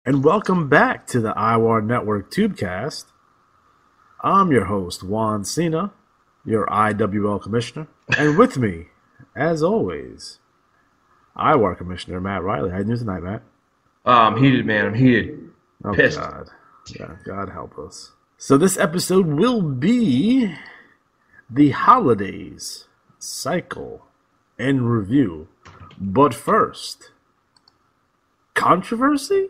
and welcome back to the IWAR Network Tubecast. I'm your host, Juan Cena, your IWL Commissioner, and with me, as always, IWAR Commissioner Matt Riley. How you doing tonight, Matt? I'm heated, man. I'm heated. Oh, Pissed. God. God help us. So this episode will be the holidays cycle and review. But first, controversy?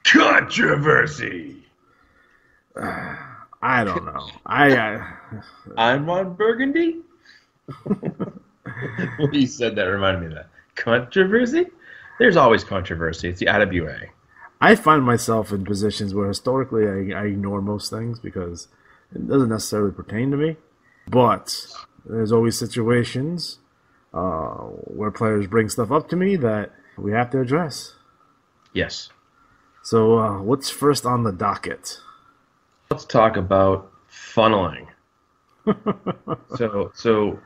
Controversy. I don't know. I'm on Burgundy. When you said that, reminded me of that. Controversy? There's always controversy. It's the IWA. I find myself in positions where historically I ignore most things because it doesn't necessarily pertain to me. But there's always situations where players bring stuff up to me that we have to address. Yes. So what's first on the docket? Let's talk about funneling. So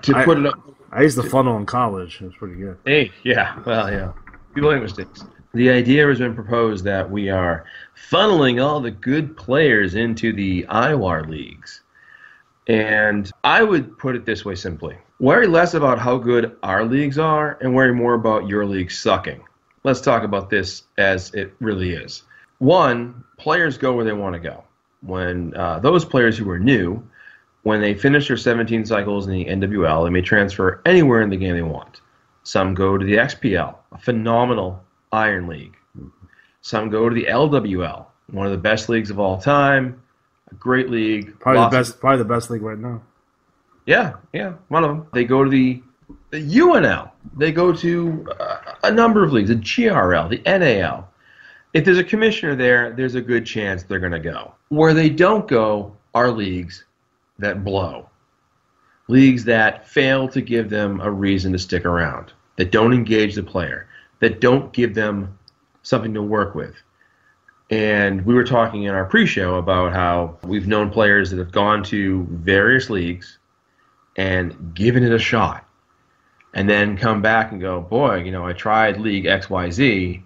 to put it up. I used to funnel in college. It was pretty good. Hey, yeah. Well, yeah. People make mistakes. The idea has been proposed that we are funneling all the good players into the IWAR leagues. And I would put it this way simply. Worry less about how good our leagues are and worry more about your league sucking. Let's talk about this as it really is. One, players go where they want to go. When those players who are new, when they finish their 17 cycles in the NWL, they may transfer anywhere in the game they want. Some go to the XPL, a phenomenal Iron League. Some go to the LWL, one of the best leagues of all time, a great league. Probably the best league right now. Yeah, one of them. They go to the UNL. They go to a number of leagues, the GRL, the NAL. If there's a commissioner there, there's a good chance they're going to go. Where they don't go are leagues that blow. Leagues that fail to give them a reason to stick around, that don't engage the player, that don't give them something to work with. And we were talking in our pre-show about how we've known players that have gone to various leagues and given it a shot, and then come back and go, boy, I tried League XYZ,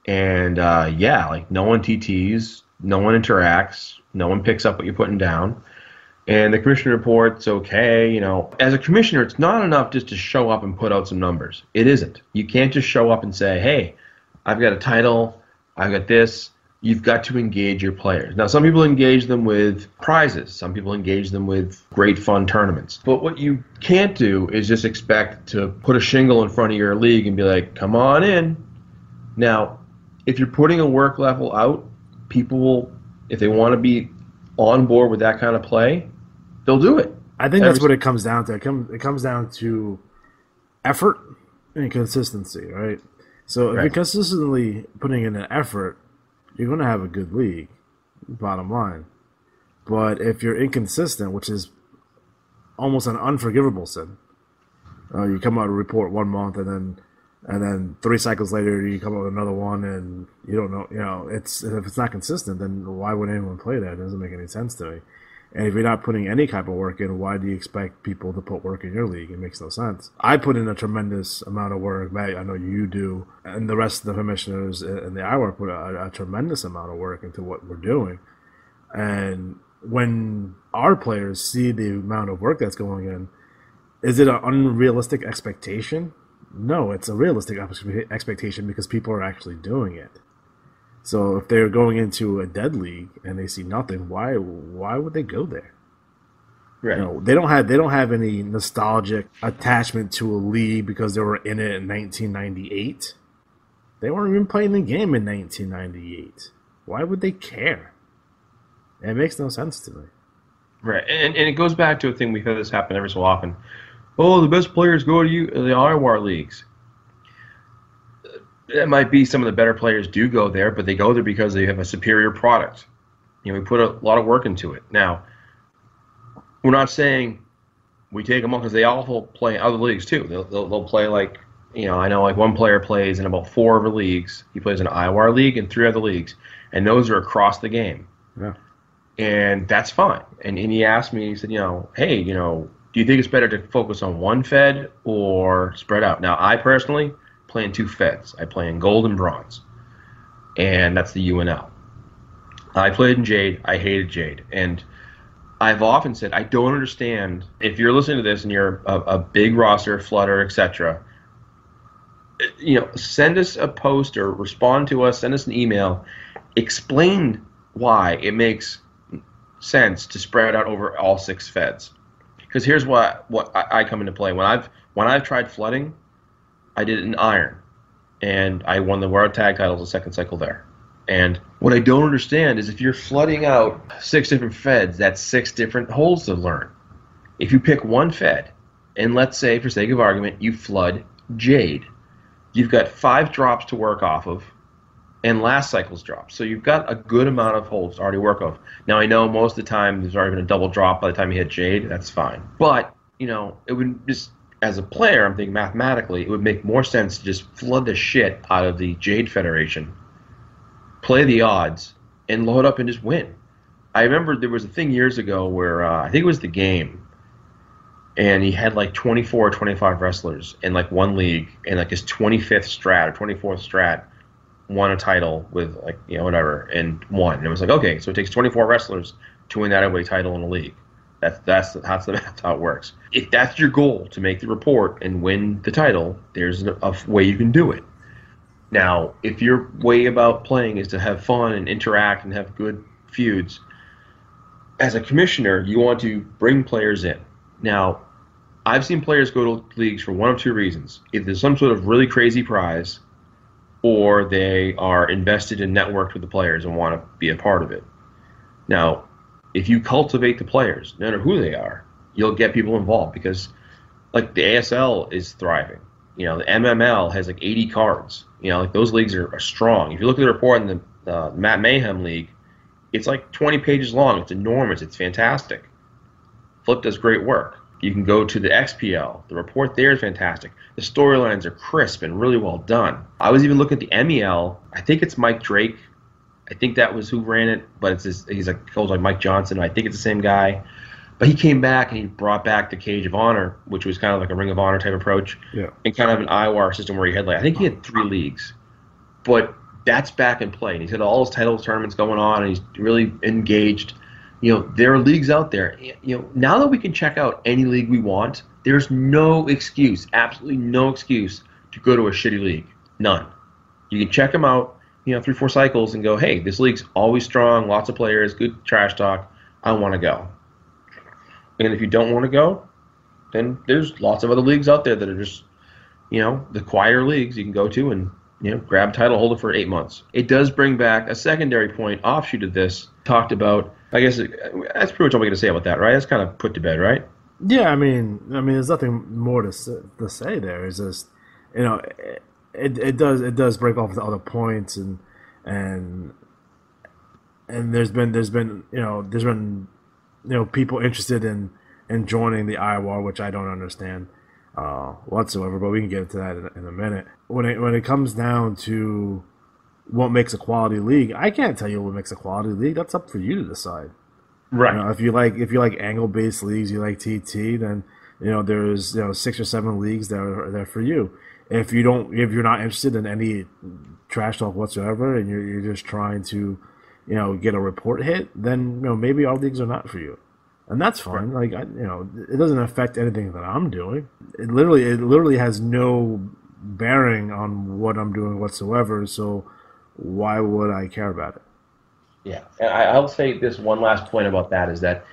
and no one TTs, no one interacts, no one picks up what you're putting down, and the commissioner reports, okay, as a commissioner, it's not enough just to show up and put out some numbers. It isn't. You can't just show up and say, hey, I've got a title, I've got this. You've got to engage your players. Now, some people engage them with prizes. Some people engage them with great fun tournaments. But what you can't do is just expect to put a shingle in front of your league and be like, come on in. Now, if you're putting a work level out, people will, if they want to be on board with that kind of play, they'll do it. I think that's what it comes down to. It comes down to effort and consistency, right? So if you're consistently putting in an effort, you're going to have a good league, bottom line. But if you're inconsistent, which is almost an unforgivable sin, you come out a report 1 month and then 3 cycles later you come out with another one and you don't know, if it's not consistent, then why would anyone play that? It doesn't make any sense to me. And if you're not putting any type of work in, why do you expect people to put work in your league? It makes no sense. I put in a tremendous amount of work. Matt, I know you do. And the rest of the commissioners in the IWAR put a tremendous amount of work into what we're doing. And when our players see the amount of work that's going in, is it an unrealistic expectation? No, it's a realistic expectation because people are actually doing it. So if they're going into a dead league and they see nothing, why would they go there? Right. They don't have any nostalgic attachment to a league because they were in it in 1998. They weren't even playing the game in 1998. Why would they care? It makes no sense to me. Right, and it goes back to a thing we've had this happen every so often. Oh, the best players go to the IWAR leagues. It might be some of the better players do go there, but they go there because they have a superior product. We put a lot of work into it. Now, we're not saying we take them on because they also play other leagues too. They'll play like, I know like one player plays in about 4 other leagues. He plays in an IWAR league and 3 other leagues, and those are across the game. Yeah. And that's fine. And he asked me, he said, hey, do you think it's better to focus on one Fed or spread out? Now, I personally play in 2 Feds. I play in gold and bronze. and that's the UNL. I played in Jade. I hated Jade. And I've often said, I don't understand, if you're listening to this and you're a big roster, Flutter, etc., send us a post or respond to us, send us an email, explain why it makes sense to spread out over all 6 feds. Because here's what I come into play. When I've tried flooding, I did it in Iron, and I won the World Tag titles the second cycle there. And what I don't understand is if you're flooding out 6 different feds, that's 6 different holes to learn. If you pick one fed, and let's say, for sake of argument, you flood Jade, you've got 5 drops to work off of, and last cycle's drops. So you've got a good amount of holes to already work off. Now, I know most of the time there's already been a double drop by the time you hit Jade. That's fine. But, it would just, as a player, I'm thinking mathematically, it would make more sense to just flood the shit out of the Jade Federation, play the odds, and load up and just win. I remember there was a thing years ago where I think it was the game, and he had like 24 or 25 wrestlers in like one league, and like his 25th strat or 24th strat won a title with like whatever and won. And it was like, okay, so it takes 24 wrestlers to win that heavyweight title in a league. That's how it works. If that's your goal, to make the report and win the title, there's a way you can do it. Now, if your way about playing is to have fun and interact and have good feuds, as a commissioner, you want to bring players in. Now, I've seen players go to leagues for one of 2 reasons. Either there's some sort of really crazy prize, or they are invested and networked with the players and want to be a part of it. Now, if you cultivate the players, no matter who they are, you'll get people involved, because like the ASL is thriving. The MML has like 80 cards. Like those leagues are strong. If you look at the report in the Matt Mayhem League, it's like 20 pages long. It's enormous. It's fantastic. Flip does great work. You can go to the XPL. The report there is fantastic. The storylines are crisp and really well done. I was even looking at the MEL. I think it's Mike Drake. I think that was who ran it, but he's like coach like Mike Johnson. I think it's the same guy. But he came back and he brought back the Cage of Honor, which was kind of like a Ring of Honor type approach, and kind of an IWAR system where he had I think he had 3 leagues, but that's back in play. And he's had all his title tournaments going on, and he's really engaged. There are leagues out there. Now that we can check out any league we want, there's no excuse, absolutely no excuse to go to a shitty league. None. You can check them out, 3-4 cycles and go, hey, this league's always strong, lots of players, good trash talk. I want to go. And if you don't want to go, then there's lots of other leagues out there that are just, the quieter leagues you can go to and, grab title holder for 8 months. It does bring back a secondary point, offshoot of this, talked about, I guess that's pretty much all we got to say about that, right? That's kind of put to bed, right? Yeah, I mean, there's nothing more to say there. It's just, it does break off the other points, and there's been people interested in joining the IWAR, which I don't understand whatsoever, but we can get into that in a minute. When it comes down to what makes a quality league, I can't tell you what makes a quality league. That's up for you to decide. Right. If you like angle-based leagues, you like TT, then there's 6 or 7 leagues that are there for you. If you're not interested in any trash talk whatsoever, and you're just trying to get a report hit, then maybe our leagues are not for you, and that's fine. Right. It doesn't affect anything that I'm doing. It literally has no bearing on what I'm doing whatsoever. So why would I care about it? Yeah, and I'll say this one last point about that is that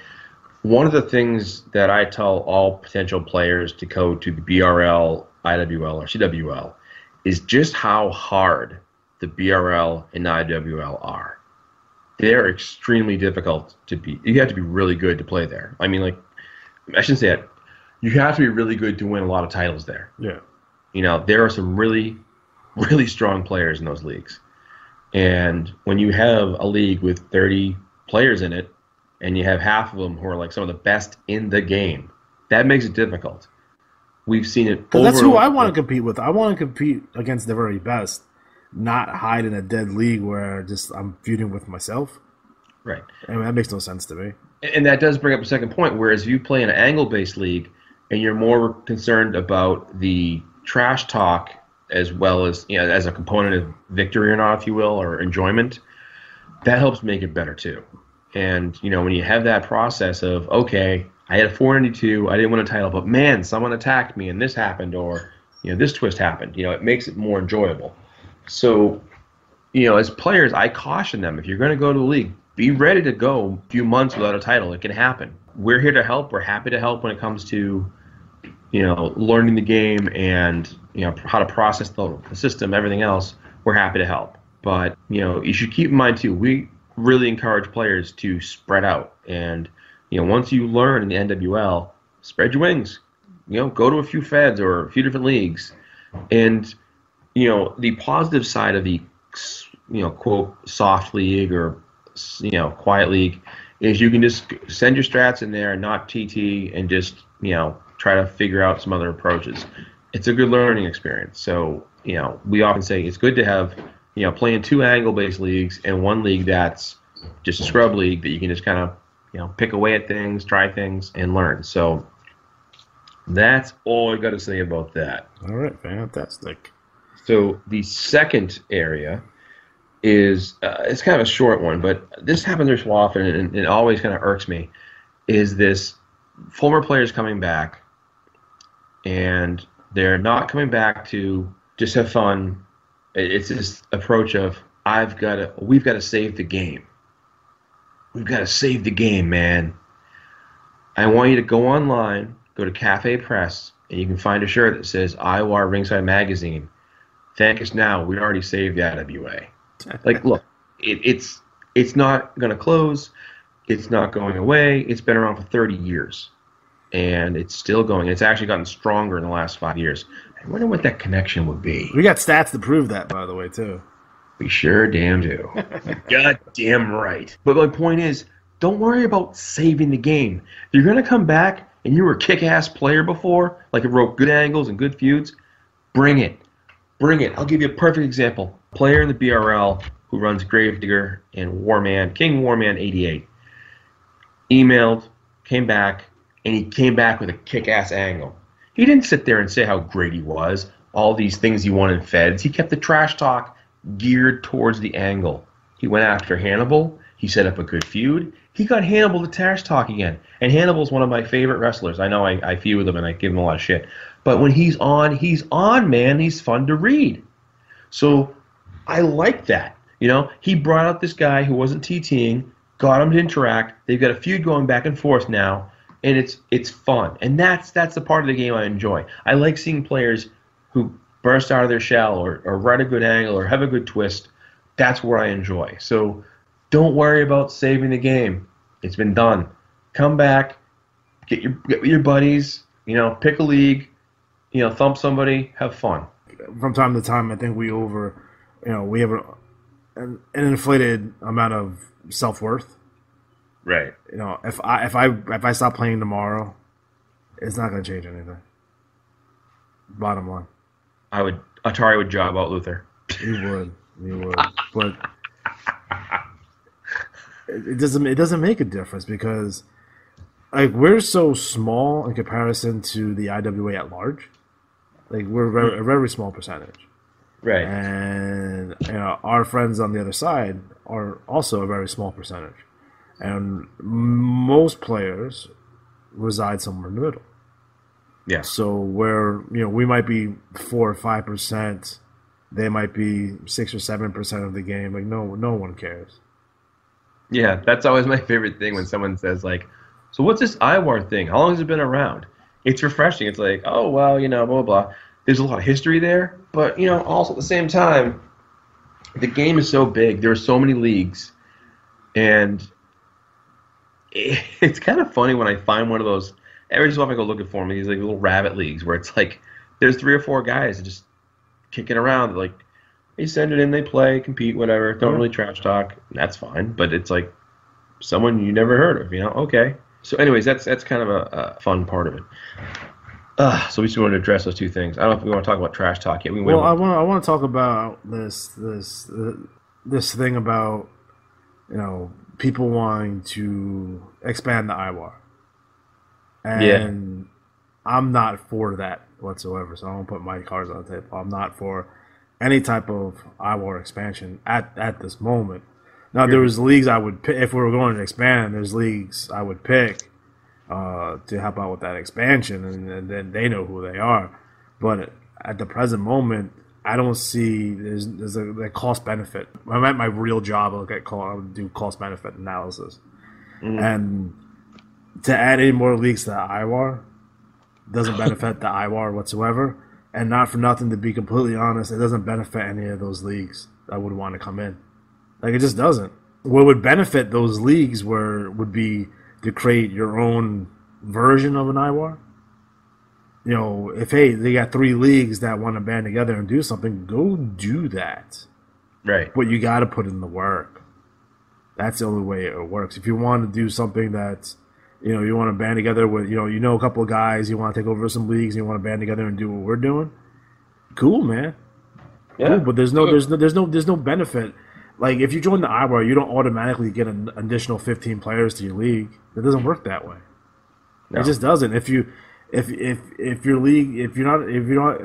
one of the things that I tell all potential players to go to the BRL, IWL, or CWL is just how hard the BRL and IWL are. They're extremely difficult to beat. You have to be really good to play there. I mean, I shouldn't say it. You have to be really good to win a lot of titles there. Yeah. There are some really, really strong players in those leagues. And when you have a league with 30 players in it, and you have half of them who are like some of the best in the game, that makes it difficult. We've seen it over. That's who I want to compete with. I want to compete against the very best, not hide in a dead league where I'm feuding with myself. Right. I mean, that makes no sense to me. And that does bring up a second point, whereas you play in an angle-based league and you're more concerned about the trash talk as well as as a component of victory or not, if you will, or enjoyment, that helps make it better too. And when you have that process of, okay, I had a 492, I didn't win a title, but man, someone attacked me and this happened, or this twist happened. It makes it more enjoyable. So, as players, I caution them, if you're going to go to the league, be ready to go a few months without a title. It can happen. We're here to help. We're happy to help when it comes to learning the game and how to process the system, everything else. We're happy to help. But you should keep in mind too, we really encourage players to spread out. And once you learn in the NWL, spread your wings. Go to a few feds or a few different leagues. And the positive side of the quote soft league or quiet league is you can just send your strats in there and not TT and just try to figure out some other approaches. It's a good learning experience. So we often say it's good to have play in 2 angle-based leagues and 1 league that's just a scrub league that you can just kind of pick away at things, try things, and learn. So that's all I got to say about that. All right, fantastic. So the second area is it's kind of a short one, but this happens so often, and it always kind of irks me, is this former players coming back, and they're not coming back to just have fun. It's this approach of we've got to save the game. We've got to save the game, man. I want you to go online, go to Cafe Press, and you can find a shirt that says IWAR Ringside Magazine. Thank us now. We already saved the IWA. Like, look, it's not going to close. It's not going away. It's been around for 30 years, and it's still going. It's actually gotten stronger in the last 5 years. I wonder what that connection would be. We got stats to prove that, by the way, too. We sure damn do. God damn right. But my point is, don't worry about saving the game. If you're going to come back and you were a kick-ass player before, like it wrote good angles and good feuds, bring it. Bring it. I'll give you a perfect example. A player in the BRL who runs Gravedigger and Warman, King Warman 88, emailed, came back, and he came back with a kick-ass angle. He didn't sit there and say how great he was, all these things he won in feds. He kept the trash talk geared towards the angle. He went after Hannibal. He set up a good feud. He got Hannibal to trash talk again. And Hannibal's one of my favorite wrestlers. I know I feud with him and I give him a lot of shit. But when he's on, man. He's fun to read. So I like that. He brought out this guy who wasn't TTing, got him to interact. They've got a feud going back and forth now. And it's fun, and that's the part of the game I enjoy. I like seeing players who burst out of their shell or write a good angle or have a good twist. That's where I enjoy. So don't worry about saving the game. It's been done. Come back, get with your buddies. Pick a league. Thump somebody. Have fun. From time to time, I think we have an inflated amount of self-worth. Right. If I stop playing tomorrow, it's not going to change anything. Bottom line. Atari would job out Luther. He would. But it doesn't make a difference because we're so small in comparison to the IWA at large. We're a very small percentage. Right. And our friends on the other side are also a very small percentage. And most players reside somewhere in the middle. Yeah. So where we might be 4 or 5%, they might be 6 or 7% of the game. No one cares. Yeah, that's always my favorite thing when someone says so what's this IWAR thing? How long has it been around? It's refreshing. It's like, oh well, blah blah blah. There's a lot of history there, but also at the same time, the game is so big. There are so many leagues, and it's kind of funny when I find one of those. Every so often I go looking for them. These little rabbit leagues where it's there's 3 or 4 guys just kicking around. They send it in, they play, compete, whatever. Don't really trash talk. That's fine, but it's someone you never heard of. Okay. So, anyways, that's kind of a fun part of it. So we just wanted to address those 2 things. I don't know if we want to talk about trash talk yet. I want to talk about this thing about people wanting to expand the IWAR. And I'm not for that whatsoever. So I won't put my cards on the table. I'm not for any type of IWAR expansion at this moment. Now, there was leagues I would pick if we were going to expand. There's leagues I would pick to help out with that expansion, and then they know who they are. But at the present moment, I don't see there's a cost benefit. I'm at my real job. I would do cost benefit analysis, and to add any more leagues to the IWAR doesn't benefit the IWAR whatsoever. And not for nothing, to be completely honest, it doesn't benefit any of those leagues that would want to come in. Like, it just doesn't. What would benefit those leagues would be to create your own version of an IWAR. You know, if, hey, they got 3 leagues that want to band together and do something, go do that. Right. But you got to put in the work. That's the only way it works. If you want to do something that's, you know, you want to band together with, you know a couple of guys, you want to take over some leagues, you want to band together and do what we're doing. Cool, man. Yeah. Cool, but there's no benefit. Like, if you join the IWAR, you don't automatically get an additional 15 players to your league. It doesn't work that way. No. It just doesn't. If your league, if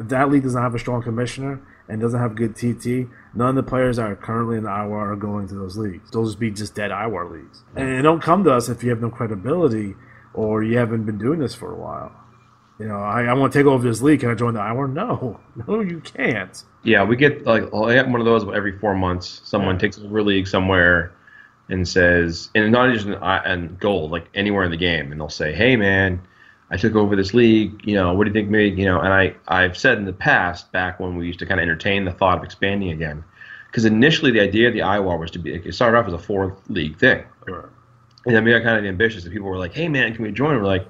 that league doesn't have a strong commissioner and doesn't have good TT, none of the players that are currently in the IWAR are going to those leagues. Those would be just dead IWAR leagues. And don't come to us if you have no credibility or you haven't been doing this for a while. You know, I want to take over this league. Can I join the IWAR? No, you can't. Yeah, we get I get one of those every 4 months. Someone takes over a league somewhere and says, and not just in gold, like anywhere in the game, and they'll say, "Hey, man, I took over this league. You know, what do you think, me?" You know, and I've said in the past, back when we used to kind of entertain the thought of expanding again, because initially the idea of the IWAR was it started off as a 4-league thing, sure. And then we got kind of ambitious, and people were like, "Hey, man, can we join?" We're like,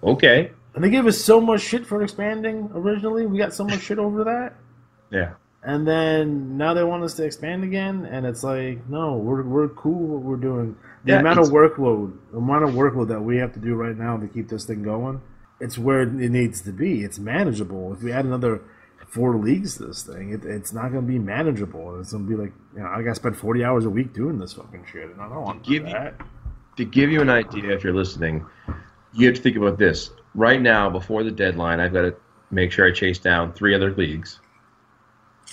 "Okay." And they gave us so much shit for expanding originally. We got so much shit over that. Yeah. And then now they want us to expand again, and it's like, no, we're cool what we're doing. The amount of workload that we have to do right now to keep this thing going, it's where it needs to be. It's manageable. If we add another 4 leagues to this thing, it's not going to be manageable. It's going to be like, you know, I got to spend 40 hours a week doing this fucking shit, and I don't want to do that. To give you an idea, if you're listening, you have to think about this. Right now, before the deadline, I've got to make sure I chase down 3 other leagues,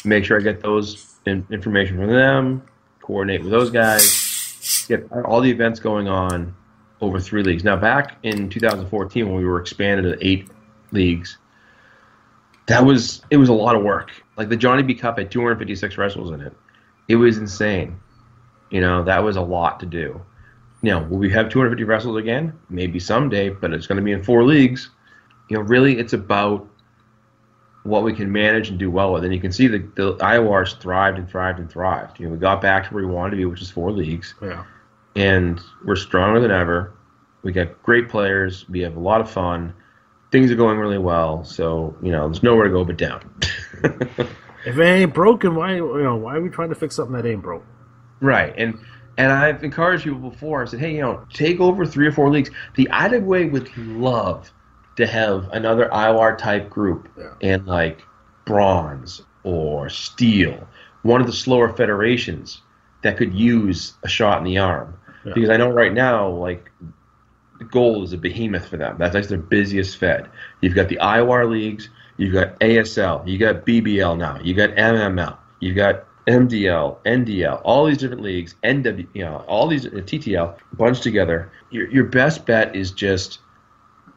make sure I get those information from them, coordinate with those guys, get all the events going on over 3 leagues. Now, back in 2014, when we were expanded to 8 leagues, it was a lot of work. Like, the Johnny B Cup had 256 wrestles in it. It was insane. You know, that was a lot to do. Now, will we have 250 wrestles again? Maybe someday, but it's going to be in 4 leagues. You know, really, it's about what we can manage and do well with. And you can see the IWARs thrived and thrived and thrived. You know, we got back to where we wanted to be, which is 4 leagues. Yeah. And we're stronger than ever. We got great players. We have a lot of fun. Things are going really well. So, you know, there's nowhere to go but down. If it ain't broken, why are we trying to fix something that ain't broke? Right. And I've encouraged people before. I said, hey, you know, take over 3 or 4 leagues. The IWA would love to have another IWAR type group in like bronze or steel, one of the slower federations that could use a shot in the arm. Yeah. Because I know right now, like, gold is a behemoth for them. That's like their busiest fed. You've got the IWAR leagues, you've got ASL, you got BBL now, you got MML, you've got MDL, NDL, all these different leagues, NW, you know, all these TTL bunched together. Your best bet is just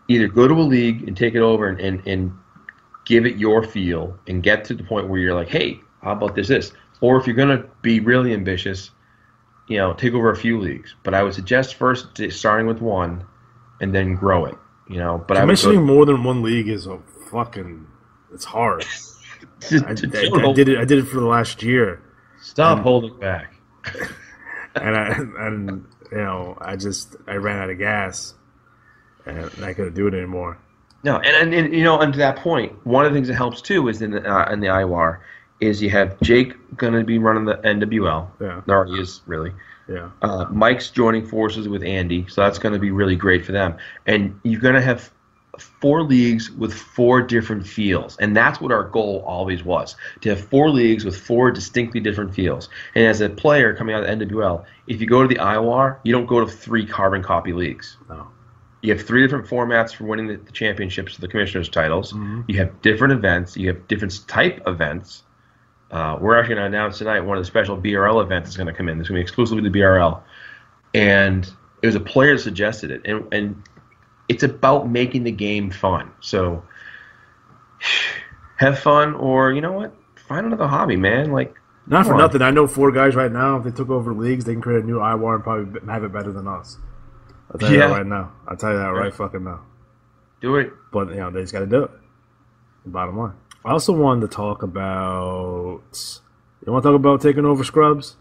either go to a league and take it over and give it your feel and get to the point where you're like, hey, how about this? Or if you're going to be really ambitious, you know, take over a few leagues. But I would suggest first starting with 1 and then grow it, you know. But commissioning more than 1 league is it's hard. I did it for the last year. Stop holding back. and you know, I ran out of gas, and I couldn't do it anymore. No, and you know, and to that point, one of the things that helps too is in the IWAR is you have Jake going to be running the NWL. Yeah, there already is really. Yeah. Mike's joining forces with Andy, so that's going to be really great for them. And you're going to have 4 leagues with 4 different feels, and that's what our goal always was, to have 4 leagues with 4 distinctly different feels. And as a player coming out of the NWL, if you go to the IWAR, you don't go to 3 carbon copy leagues. No. You have 3 different formats for winning the championships, the commissioners' titles. Mm-hmm. You have different events. You have different type events. We're actually going to announce tonight one of the special BRL events is going to come in. It's going to be exclusively the BRL. And it was a player that suggested it. And it's about making the game fun. So have fun, or you know what? Find another hobby, man. Like, not for nothing. I know 4 guys right now. If they took over leagues, they can create a new IWAR and probably have it better than us. I'll tell you that right now. I'll tell you that right fucking now. Do it. But, you know, they just got to do it. Bottom line. I also wanted to talk about... You want to talk about taking over scrubs?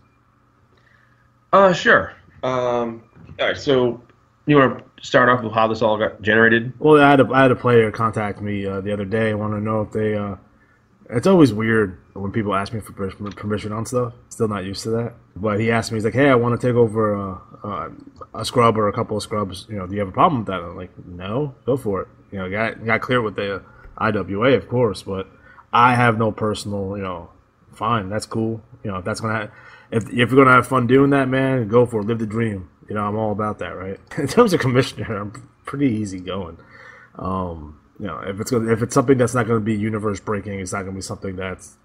Sure. All right, so you want to start off with how this all got generated? Well, I had a player contact me the other day. I want to know if they... It's always weird when people ask me for permission on stuff. Still not used to that. But he asked me, he's like, hey, I want to take over a scrub or a couple of scrubs. You know, do you have a problem with that? I'm like, no, go for it. You know, got clear with the IWA, of course, but I have no personal, you know, fine, that's cool. You know, if that's going to if you're going to have fun doing that, man, go for it. Live the dream. You know, I'm all about that, right? In terms of commissioner, I'm pretty easy going. You know, if it's something that's not going to be universe breaking, it's not going to be something that's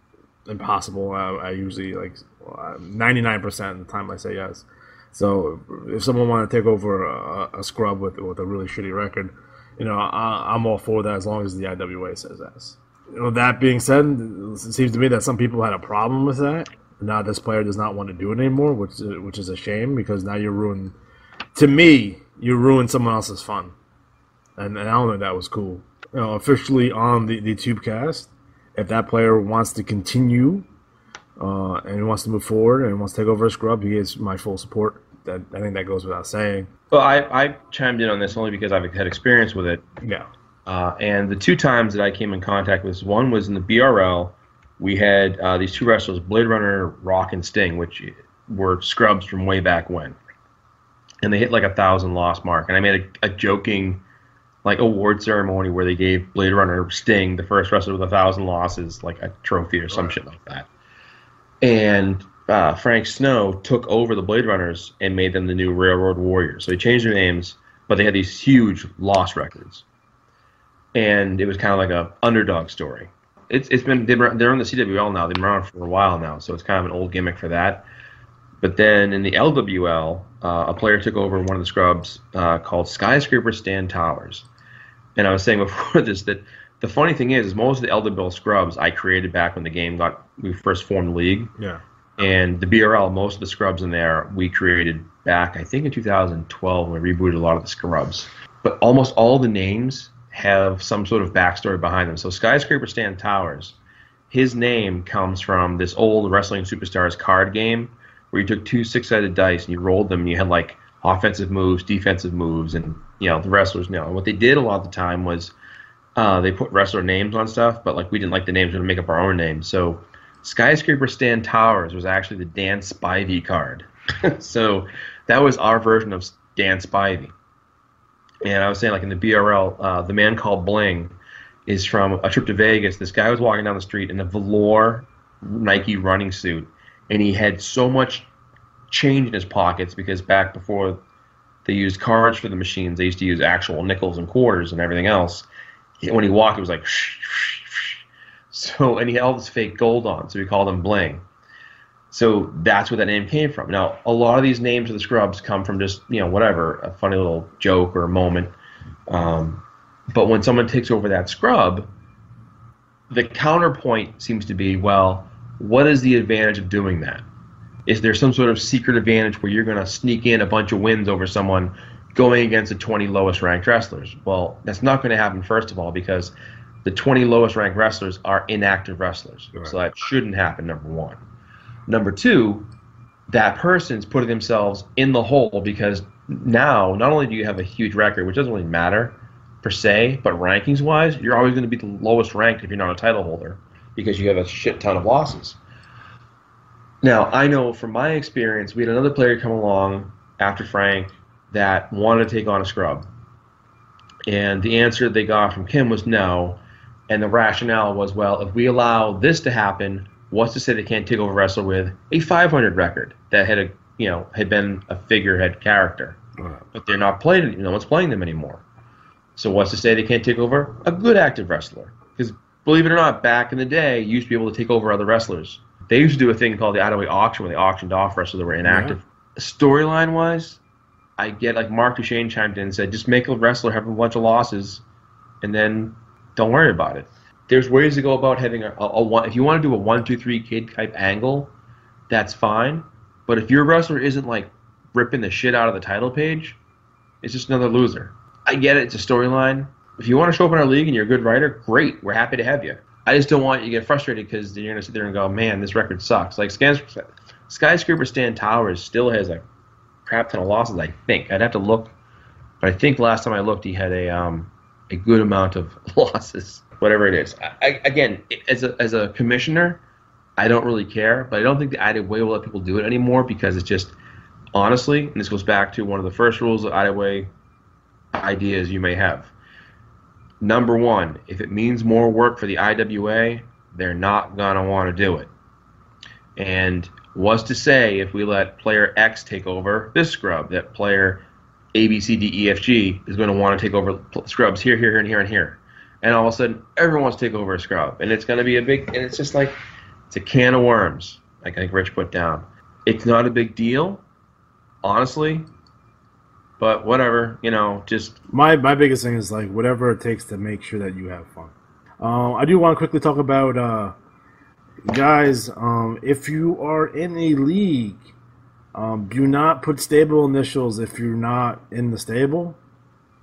impossible. I usually 99% of the time I say yes. So if someone want to take over a scrub with a really shitty record, you know, I'm all for that as long as the IWA says yes. You know, that being said, it seems to me that some people had a problem with that. Now this player does not want to do it anymore, which is a shame, because now you ruin someone else's fun, and I don't think that was cool. You know, officially on the Tubecast, if that player wants to continue and he wants to move forward and wants to take over a scrub, he gets my full support. I think that goes without saying. Well, I chimed in on this only because I've had experience with it. Yeah. And the 2 times that I came in contact with this, one was in the BRL. We had these 2 wrestlers, Blade Runner, Rock, and Sting, which were scrubs from way back when. And they hit like 1,000 loss mark. And I made a joking award ceremony where they gave Blade Runner Sting, the first wrestler with 1,000 losses, like a trophy or some shit like that. And Frank Snow took over the Blade Runners and made them the new Railroad Warriors. So he changed their names, but they had these huge loss records. And it was kind of like a underdog story. It's been they're on the CWL now. They've been around for a while now, so it's kind of an old gimmick for that. But then in the LWL, a player took over one of the scrubs called Skyscraper Stand Towers. And I was saying before this that the funny thing is most of the LWL scrubs I created back when we first formed the league. Yeah. And the BRL, most of the scrubs in there we created back, I think in 2012 when we rebooted a lot of the scrubs. But almost all the names have some sort of backstory behind them. So Skyscraper Stand Towers, his name comes from this old Wrestling Superstars card game where you took 2 6-sided dice and you rolled them and you had like offensive moves, defensive moves, and you know the wrestlers know. And what they did a lot of the time was they put wrestler names on stuff, but like we didn't like the names, we had to make up our own names. So Skyscraper Stand Towers was actually the Dan Spivey card. So that was our version of Dan Spivey. And I was saying, like in the BRL, the man called Bling is from a trip to Vegas. This guy was walking down the street in a velour Nike running suit, and he had so much change in his pockets because back before they used cards for the machines, they used to use actual nickels and quarters and everything else. When he walked, it was like so, and he had all this fake gold on, so we called him Bling. So that's where that name came from. Now, a lot of these names of the scrubs come from just, you know, whatever, a funny little joke or a moment. But when someone takes over that scrub, the counterpoint seems to be, well, what is the advantage of doing that? Is there some sort of secret advantage where you're going to sneak in a bunch of wins over someone going against the 20 lowest ranked wrestlers? Well, that's not going to happen, first of all, because the 20 lowest ranked wrestlers are inactive wrestlers. Right. So that shouldn't happen, number one. Number two, that person's putting themselves in the hole because now not only do you have a huge record, which doesn't really matter per se, but rankings-wise, you're always going to be the lowest ranked if you're not a title holder because you have a shit ton of losses. Now, I know from my experience, we had another player come along after Frank that wanted to take on a scrub. And the answer they got from Kim was no. And the rationale was, well, if we allow this to happen, what's to say they can't take over a wrestler with a 500 record that had had been a figurehead character, but they're not playing. No one's playing them anymore. So what's to say they can't take over a good active wrestler? Because believe it or not, back in the day, you used to be able to take over other wrestlers. They used to do a thing called the IWA auction where they auctioned off wrestlers that were inactive. Yeah. Storyline-wise, I get like Mark Duchesne chimed in and said, just make a wrestler have a bunch of losses and then don't worry about it. There's ways to go about having a one. If you want to do a 1-2-3 kid type angle, that's fine. But if your wrestler isn't like ripping the shit out of the title page, it's just another loser. I get it. It's a storyline. If you want to show up in our league and you're a good writer, great. We're happy to have you. I just don't want you to get frustrated because then you're going to sit there and go, man, this record sucks. Like Skyscraper Stan Towers still has a crap ton of losses, I think. I'd have to look. But I think last time I looked, he had a good amount of losses, whatever it is. Again, as a commissioner, I don't really care. But I don't think the IWA will let people do it anymore because it's just, honestly, and this goes back to one of the first rules of IWA ideas you may have. Number one, if it means more work for the IWA, they're not going to want to do it. And what's to say if we let player X take over this scrub, that player A, B, C, D, E, F, G is going to want to take over scrubs here, here, and here, and here. And all of a sudden, everyone wants to take over a scrub. And it's going to be and it's just like, it's a can of worms, like I think Rich put down. It's not a big deal, honestly. But whatever, just... My biggest thing is, like, whatever it takes to make sure that you have fun. I do want to quickly talk about, guys, if you are in a league, do not put stable initials if you're not in the stable.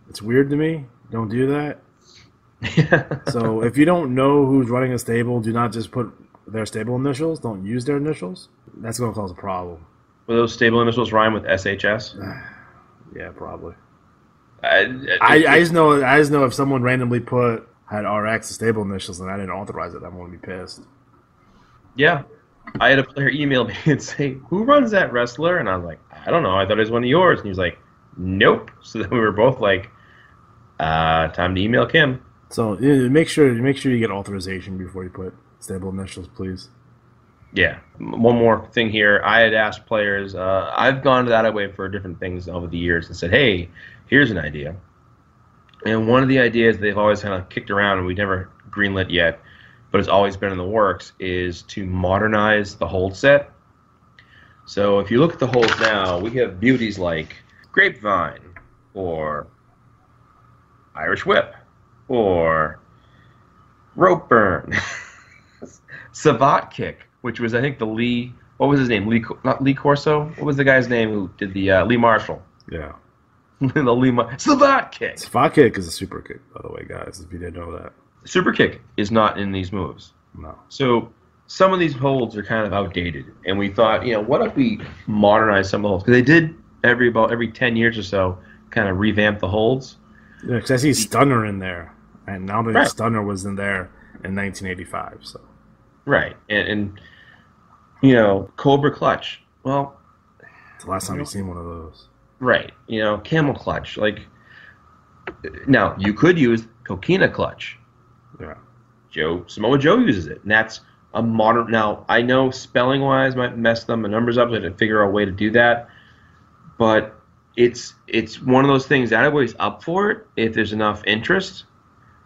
It's weird to me. Don't do that. So if you don't know who's running a stable, do not just put their stable initials. Don't use their initials. That's going to cause a problem. Will those stable initials rhyme with SHS? Yeah, probably. I just know if someone randomly had RX as stable initials and I didn't authorize it, I'm going to be pissed. Yeah. I had a player email me and say, who runs that wrestler? And I was like, I don't know. I thought it was one of yours. And he was like, nope. So then we were both like, time to email Kim. So make sure you get authorization before you put stable initials, please. Yeah. One more thing here. I had asked players, I've gone to that way for different things over the years and said, hey, here's an idea. And one of the ideas they've always kind of kicked around and we never greenlit yet, but it's always been in the works, is to modernize the hold set. So if you look at the holds now, we have beauties like Grapevine or Irish Whip or Rope Burn, Savate Kick, which was, I think, the Lee... What was his name? Not Lee Corso? What was the guy's name who did the Lee Marshall? Yeah. The Lee Savate Kick! Savate Kick is a super kick, by the way, guys, if you didn't know that. Super kick is not in these moves. No. So some of these holds are kind of outdated. And we thought, what if we modernize some of the holds? Because they did every 10 years or so kind of revamp the holds. Yeah, because I see Stunner in there. And now that Stunner was in there in 1985, so... Right, and Cobra Clutch. Well, it's the last time you've seen one of those. Right, Camel Clutch. Like, now you could use Coquina Clutch. Yeah. Samoa Joe uses it, and that's a modern. Now I know spelling wise might mess the numbers up. I had to figure out a way to do that, but it's one of those things that always up for it if there's enough interest.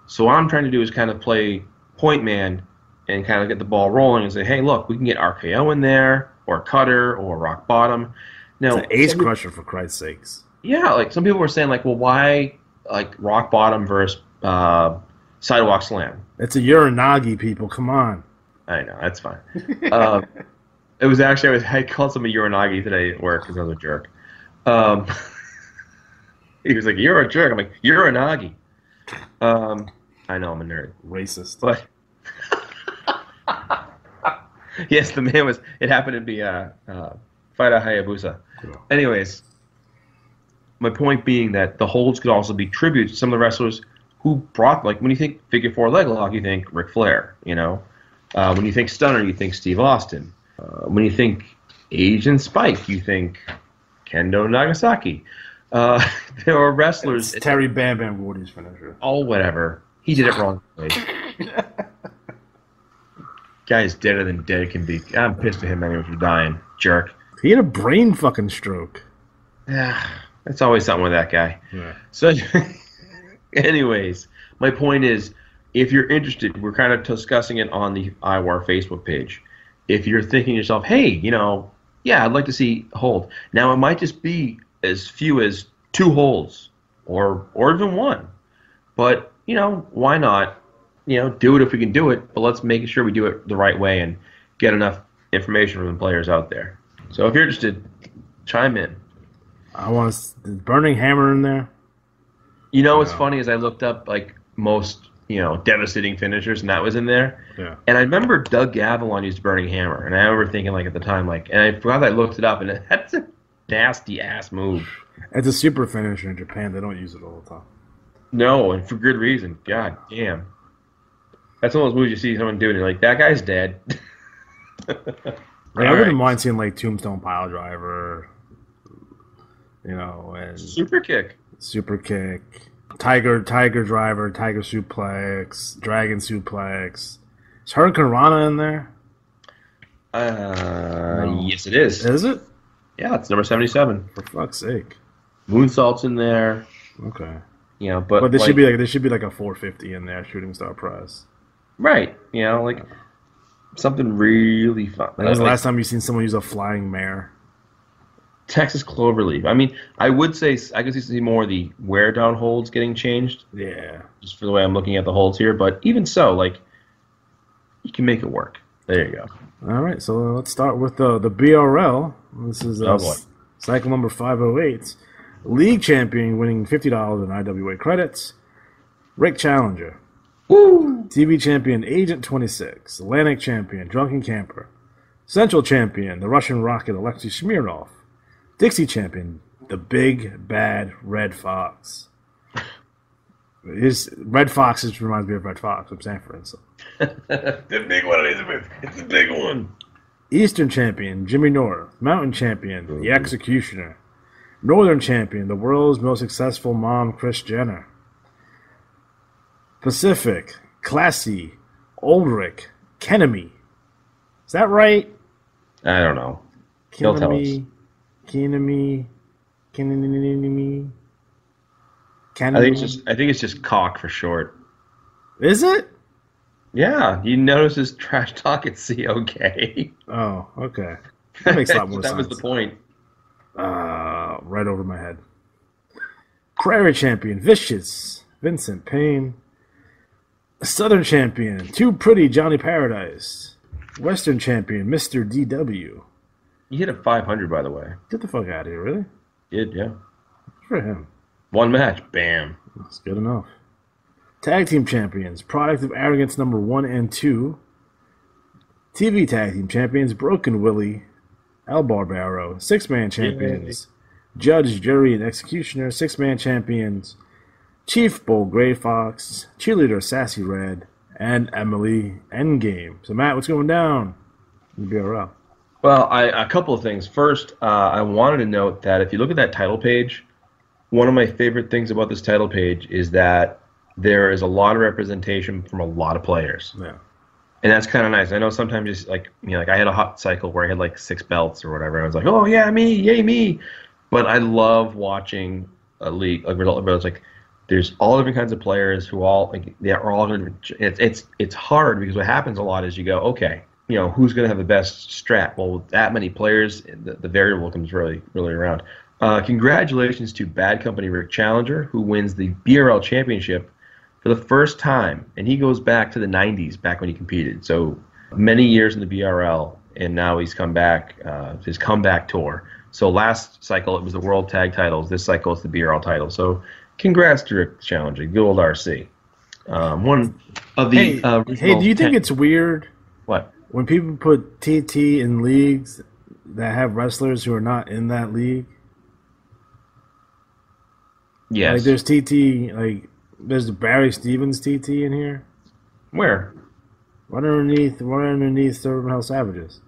So what I'm trying to do is kind of play point man and kind of get the ball rolling and say, hey, look, we can get RKO in there, or Cutter, or Rock Bottom. Now, it's an ace crusher, for Christ's sakes. Yeah, like some people were saying, like, well, why like Rock Bottom versus Sidewalk Slam? It's a Uranagi, people. Come on. I know, that's fine. It was actually, I called somebody Uranagi today at work because I was a jerk. He was like, you're a jerk. I'm like, Uranagi. I know, I'm a nerd. Racist. But... Yes, the man was. It happened to be Fighter Hayabusa. Cool. Anyways, my point being that the holds could also be tributes to some of the wrestlers who brought. Like when you think figure four leg lock, you think Ric Flair. When you think Stunner, you think Steve Austin. When you think Asian Spike, you think Kendo Nagasaki. There are wrestlers. It's Terry Bam Bam Gordy's finisher. Oh, whatever. He did it wrong. Guy's deader than dead can be. I'm pissed at him anyway for dying. Jerk. He had a brain fucking stroke. Yeah, it's always something with that guy. Yeah. So Anyways, my point is, if you're interested, we're kind of discussing it on the IWAR Facebook page. If you're thinking to yourself, hey, yeah, I'd like to see a hold. Now, it might just be as few as 2 holds or even 1. But, why not, do it if we can do it, but let's make sure we do it the right way and get enough information from the players out there. So if you're interested, chime in. I want Burning Hammer in there. What's funny is I looked up like most, devastating finishers, and that was in there. Yeah. And I remember Doug Gavilan used Burning Hammer, and I remember thinking like at the time and I forgot I looked it up, and that's a nasty ass move. It's a super finisher in Japan. They don't use it all the time. No, and for good reason. God damn. That's one of those moves you see someone doing, and you're like, that guy's dead. I wouldn't mind seeing like Tombstone Pile Driver, and Super Kick, Tiger Driver, Tiger Suplex, Dragon Suplex. Is Hurricane Rana in there? No. Yes, it is. Is it? Yeah, it's number 77. For fuck's sake. Moonsault's in there. Okay. But there should be like a 450 in there, Shooting Star Press. Right. Something really fun. When was the last time you seen someone use a flying mare? Texas Cloverleaf. I mean, I would say I could see more of the wear down holds getting changed. Yeah. Just for the way I'm looking at the holds here, but even so, you can make it work. There you go. All right, so let's start with the BRL. This is cycle number 508. League champion winning $50 in IWA credits. Rick Challenger. Woo! TV champion Agent 26. Atlantic champion Drunken Camper. Central champion the Russian Rocket Alexei Smirnov. Dixie champion the Big Bad Red Fox. Red Fox just reminds me of Red Fox from Sanford. So. The big one, Elizabeth. It's the big one. Eastern champion Jimmy North. Mountain champion the Executioner. Northern champion the world's most successful mom Kris Jenner. Pacific, Classy, Ulrich, Kenemy. Is that right? I don't know. He'll tell us. Kenemy. I think it's just cock for short. Is it? Yeah, you notice his trash talk at COK. Oh, okay. That makes a lot more sense. That was the point. Right over my head. Prairie champion, Vicious, Vincent Payne. Southern champion, Too Pretty, Johnny Paradise. Western champion, Mr. DW. He hit a 500, by the way. Get the fuck out of here, really? Did, yeah. Good for him. One match, bam. That's good enough. Tag team champions, Product of Arrogance number 1 and 2. TV tag team champions, Broken Willie, El Barbaro. 6-man champions, Judge, Jury, and Executioner. 6-man champions, Chief Bull Gray Fox, Cheerleader Sassy Red, and Emily Endgame. So, Matt, what's going down in the BRL? Well, a couple of things. First, I wanted to note that if you look at that title page, one of my favorite things about this title page is that there is a lot of representation from a lot of players. Yeah. And that's kind of nice. I know sometimes it's like I had a hot cycle where I had like 6 belts or whatever. And I was like, oh yeah, me, yay me. But I love watching a league like result. It's like there's all different kinds of players who all they're all going to. It's hard because what happens a lot is you go, okay, who's going to have the best strat? Well, with that many players, the variable comes really around. Congratulations to Bad Company Rick Challenger, who wins the BRL Championship for the first time, and he goes back to the 90s, back when he competed. So many years in the BRL, and now he's come back, his comeback tour. So last cycle it was the World Tag Titles. This cycle it's the BRL title. So congrats to Rick Challenger, good old RC. One of the hey, do you think it's weird? What? When people put TT in leagues that have wrestlers who are not in that league? Yes. Like there's TT, there's the Barry Stevens TT in here. Where? Right underneath Urban Hell Savages.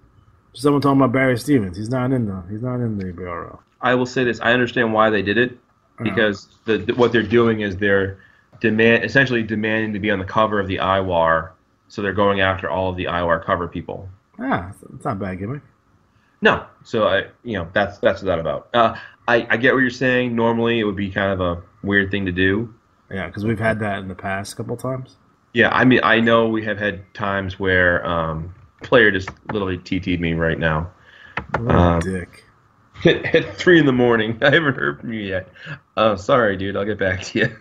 Someone talking about Barry Stevens. He's not in the BRL. I will say this: I understand why they did it, because what they're doing is they're essentially demanding to be on the cover of the IWAR, so they're going after all of the IWAR cover people. It's not a bad gimmick. No, so that's what that's about. I get what you're saying. Normally, it would be kind of a weird thing to do, Yeah, because we've had that in the past a couple times. Yeah, I mean, I know we have had times where player just literally TT'd me right now. What a dick. At 3 in the morning. I haven't heard from you yet. Sorry, dude. I'll get back to you.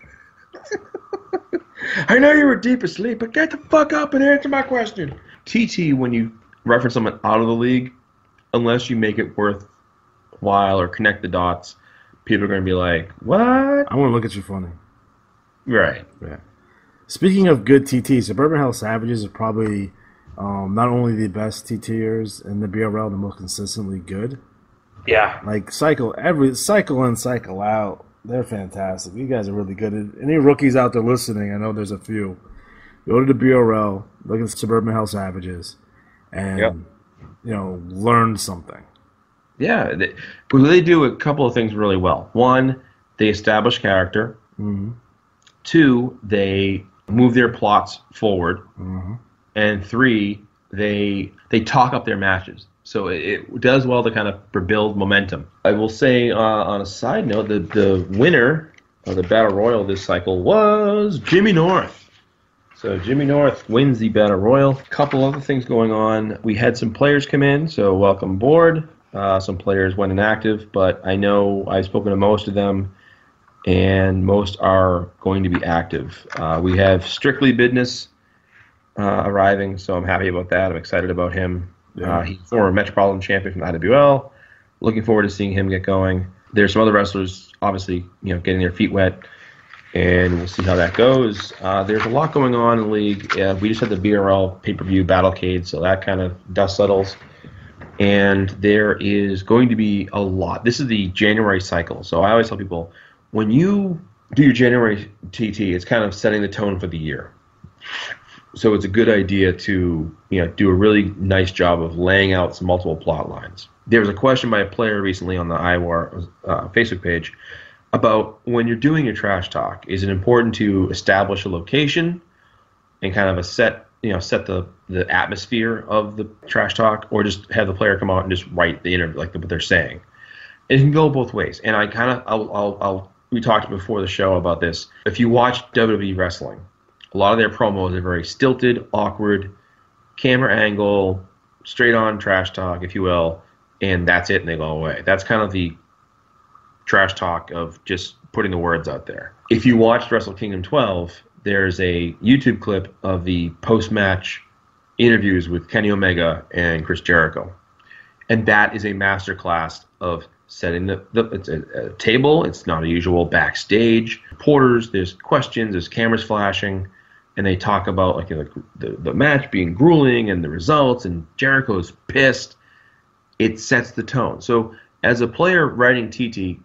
I know you were deep asleep, but get the fuck up and answer my question. TT, when you reference someone out of the league, unless you make it worthwhile or connect the dots, people are going to be like, what? I want to look at you funny. Right. Yeah. Speaking of good TTs, Suburban Hell Savages are probably not only the best TTers in the BRL, the most consistently good. Yeah. Like cycle in, cycle out. They're fantastic. You guys are really good. Any rookies out there listening, I know there's a few. Go to the BRL, look at Suburban Hell Savages, and learn something. Yeah, they do a couple of things really well. One, they establish character. Mm-hmm. 2, they move their plots forward. Mm-hmm. And 3, they talk up their matches. So it does well to kind of build momentum. I will say on a side note, the winner of the Battle Royal this cycle was Jimmy North. So Jimmy North wins the Battle Royal. A couple other things going on. We had some players come in, so welcome aboard. Some players went inactive, but I know I've spoken to most of them, and most are going to be active. We have Strictly Business arriving, so I'm happy about that. I'm excited about him. Yeah. He's former Metropolitan champion from IWL. Looking forward to seeing him get going. There's some other wrestlers, obviously, getting their feet wet, and we'll see how that goes. There's a lot going on in the league. We just had the BRL pay-per-view Battlecade, so that kind of dust settles. And there is going to be a lot. This is the January cycle, so I always tell people, when you do your January TT, it's kind of setting the tone for the year. So it's a good idea to do a really nice job of laying out some multiple plot lines. There was a question by a player recently on the IWAR Facebook page about when you're doing your trash talk, is it important to establish a location and kind of set the atmosphere of the trash talk, or just have the player come out and just write the interview like what they're saying? It can go both ways. And we talked before the show about this. If you watch WWE wrestling, a lot of their promos are very stilted, awkward, camera angle, straight on trash talk, if you will, and that's it, and they go away. That's kind of the trash talk of just putting the words out there. If you watched Wrestle Kingdom 12, there's a YouTube clip of the post-match interviews with Kenny Omega and Chris Jericho. And that is a masterclass of setting it's a table. It's not a usual backstage. Reporters, there's questions, there's cameras flashing, and they talk about the match being grueling and the results, and Jericho's pissed. It sets the tone. So as a player writing TT,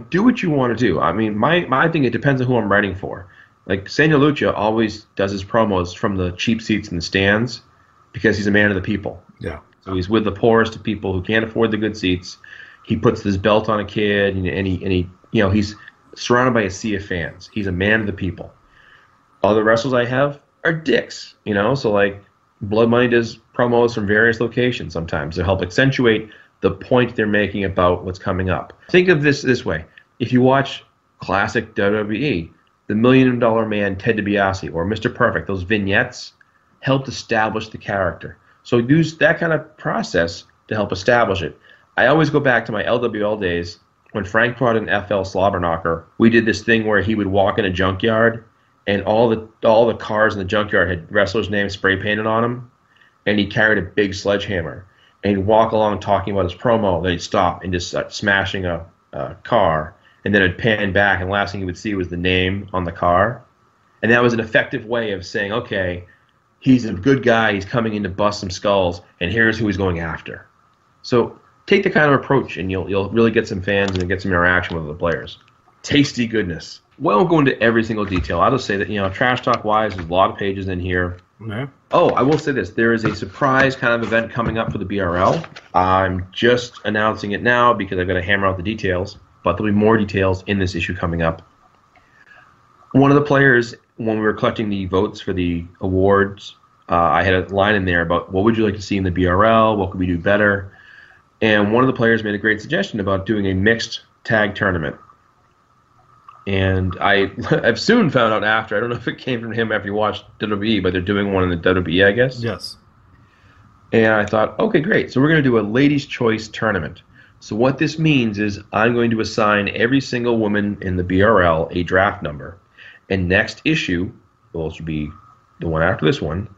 do what you want to do. I mean, my thing, it depends on who I'm writing for. Like, Sanya Lucha always does his promos from the cheap seats in the stands because he's a man of the people. Yeah. So he's with the poorest of people who can't afford the good seats. He puts his belt on a kid, and he's surrounded by a sea of fans. He's a man of the people. Other wrestlers I have are dicks, So like Blood Money does promos from various locations sometimes to help accentuate the point they're making about what's coming up. Think of this way: if you watch classic WWE, the $1 Million Man Ted DiBiase or Mr. Perfect, those vignettes helped establish the character. So use that kind of process to help establish it. I always go back to my LWL days when Frank brought in FL Slobberknocker. We did this thing where he would walk in a junkyard, and all the cars in the junkyard had wrestlers' names spray painted on them, and he carried a big sledgehammer. And he'd walk along talking about his promo, then he'd stop and just start smashing a car, and then it'd pan back, and the last thing you would see was the name on the car. And that was an effective way of saying, okay, he's a good guy, he's coming in to bust some skulls, and here's who he's going after. So take the kind of approach, and you'll really get some fans and get some interaction with the players. Tasty goodness. We won't go into every single detail. I'll just say that, trash talk-wise, there's a lot of pages in here. Okay. Oh, I will say this. There is a surprise kind of event coming up for the BRL. I'm just announcing it now because I've got to hammer out the details, but there'll be more details in this issue coming up. One of the players, when we were collecting the votes for the awards, I had a line in there about what would you like to see in the BRL, what could we do better, and one of the players made a great suggestion about doing a mixed tag tournament. And I've soon found out after. I don't know if it came from him after he watched WWE, but they're doing one in the WWE, I guess. Yes. And I thought, okay, great. So we're going to do a ladies' choice tournament. So what this means is I'm going to assign every single woman in the BRL a draft number. And next issue, which will be the one after this one,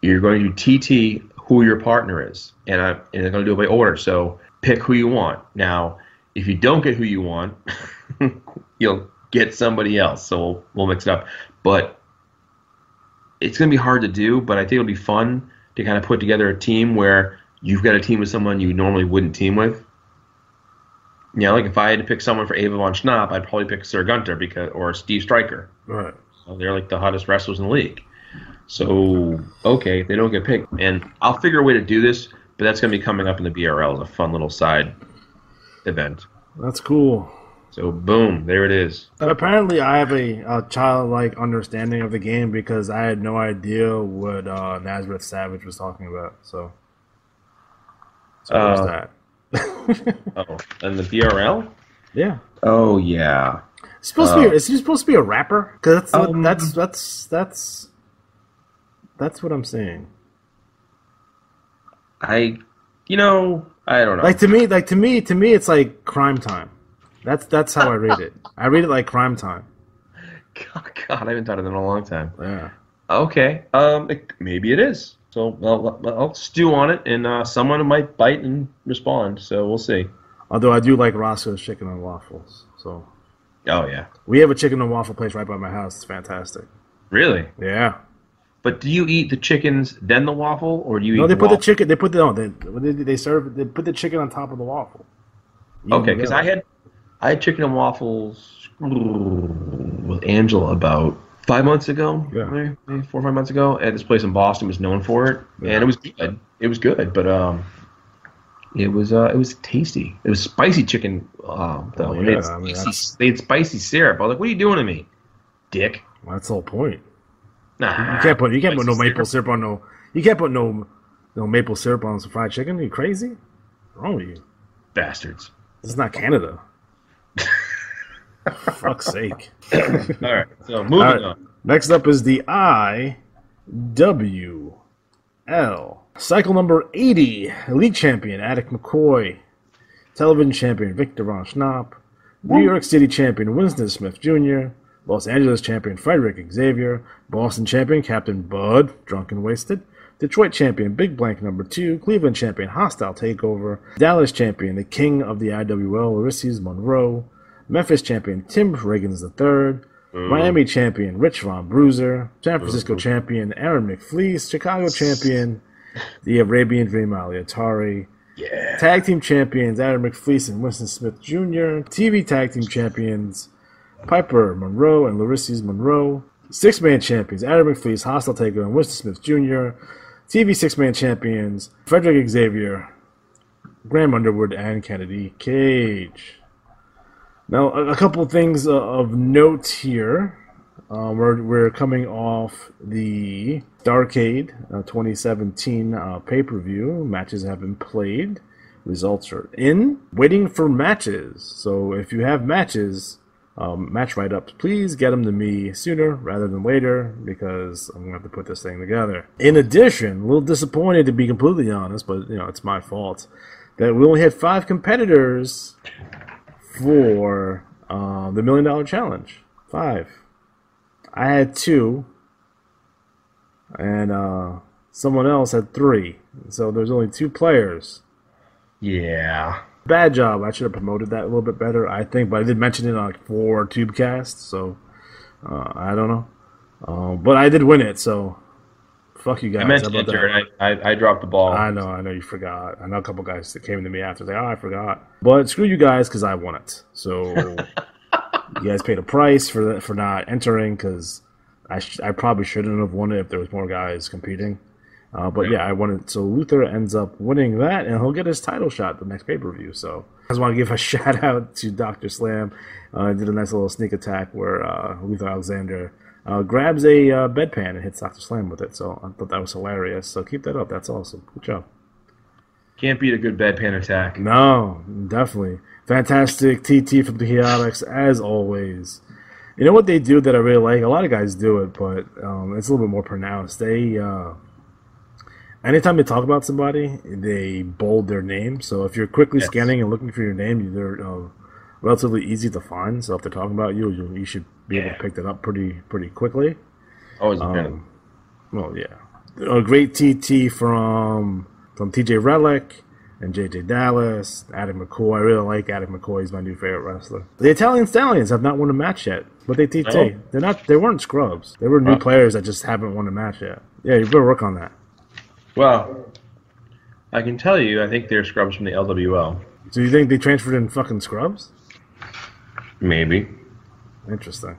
you're going to TT who your partner is. And I'm going to do it by order. So pick who you want. Now, if you don't get who you want, you'll get somebody else. So we'll mix it up. But it's going to be hard to do, but I think it'll be fun to kind of put together a team where you've got a team with someone you normally wouldn't team with. You know, like if I had to pick someone for Ava von Schnapp, I'd probably pick Sir Gunter or Steve Stryker. Right. So they're like the hottest wrestlers in the league. So, okay, they don't get picked. And I'll figure a way to do this, but that's going to be coming up in the BRL as a fun little side event. That's cool. So, boom, there it is. But apparently I have a childlike understanding of the game because I had no idea what Nazareth Savage was talking about. So there's that. Oh, and the BRL? Yeah. Oh, yeah. Is he supposed to be a rapper? Because that's what I'm saying. I don't know. Like to me, it's like Crime Time. That's how I read it. I read it like Crime Time. God, I haven't thought of it in a long time. Yeah. Okay. Maybe it is. So I'll stew on it, and someone might bite and respond. So we'll see. Although I do like Roscoe's Chicken and Waffles. So. Oh yeah. We have a chicken and waffle place right by my house. It's fantastic. Really? Yeah. But do you eat the chickens then the waffle, or do you eat? No, they the put waffle? The chicken. They put they put the chicken on top of the waffle. Okay, because I had chicken and waffles with Angela about 5 months ago. Yeah. Maybe 4 or 5 months ago. At this place in Boston was known for it, and it was good. It was good, but it was tasty. It was spicy chicken though. They had spicy syrup. I was like, "What are you doing to me, dick?" Well, that's the whole point. Nah, you can't put no maple syrup on no. You can't put no maple syrup on some fried chicken. Are you crazy? What's wrong with you? Bastards. This is not Canada. For fuck's sake. All right. So moving on. Next up is the IWL. Cycle number 80. Elite champion Attic McCoy. Television champion Victor von Schnapp. New York City champion Winston Smith Jr. Los Angeles champion Frederick Xavier. Boston champion Captain Bud, drunk and wasted. Detroit champion Big Blank number 2. Cleveland champion Hostile Takeover. Dallas champion the King of the IWL Ulysses Monroe. Memphis champion Tim Riggins III. Miami champion Rich Von Bruiser. San Francisco champion Aaron McFleece. Chicago champion the Arabian Dream Ali Atari. Yeah. Tag team champions Aaron McFleece and Winston Smith Jr. TV tag team champions Piper Monroe and Ulysses Monroe. Six-man champions Aaron McFleece, Hostile Takeover, and Winston Smith Jr. TV six-man champions Frederick Xavier, Graham Underwood, and Kennedy Cage. Now, a couple of things of note here. We're coming off the Starrcade 2017 pay-per-view. Matches have been played. Results are in. Waiting for matches. So if you have matches, match write-ups, please get them to me sooner rather than later because I'm going to have to put this thing together. In addition, a little disappointed to be completely honest, but it's my fault, that we only had 5 competitors for the $1 Million Challenge. 5. I had 2, and someone else had 3. So there's only 2 players. Yeah. Bad job. I should have promoted that a little bit better, I think. But I did mention it on 4 Tubecast, so I don't know. But I did win it, so fuck you guys. I mentioned it, Jared. I dropped the ball. I know you forgot. I know a couple guys that came to me after, like, I forgot. But screw you guys, because I won it. So you guys paid a price for not entering, because I probably shouldn't have won it if there was more guys competing. But yeah, I won it. So Luther ends up winning that, and he'll get his title shot the next pay-per-view. So I just want to give a shout-out to Dr. Slam. Did a nice little sneak attack where Luther Alexander grabs a bedpan and hits Dr. Slam with it. So I thought that was hilarious. So keep that up. That's awesome. Good job. Can't beat a good bedpan attack. No, definitely. Fantastic TT from the Chaotix, as always. You know what they do that I really like? A lot of guys do it, but it's a little bit more pronounced. Anytime they talk about somebody, they bold their name. So if you're quickly Yes. scanning and looking for your name, they're relatively easy to find. So if they're talking about you, you should be able to Yeah. pick that up pretty quickly. Always a fan of them. Well, yeah, a great TT from TJ Relic and JJ Dallas, Adam McCoy. I really like Adam McCoy. He's my new favorite wrestler. The Italian Stallions have not won a match yet, but they TT. Oh. They're not. They weren't scrubs. They were new players that just haven't won a match yet. Yeah, you better work on that. Well, I can tell you, I think they're scrubs from the LWL. So you think they transferred in fucking scrubs? Maybe. Interesting.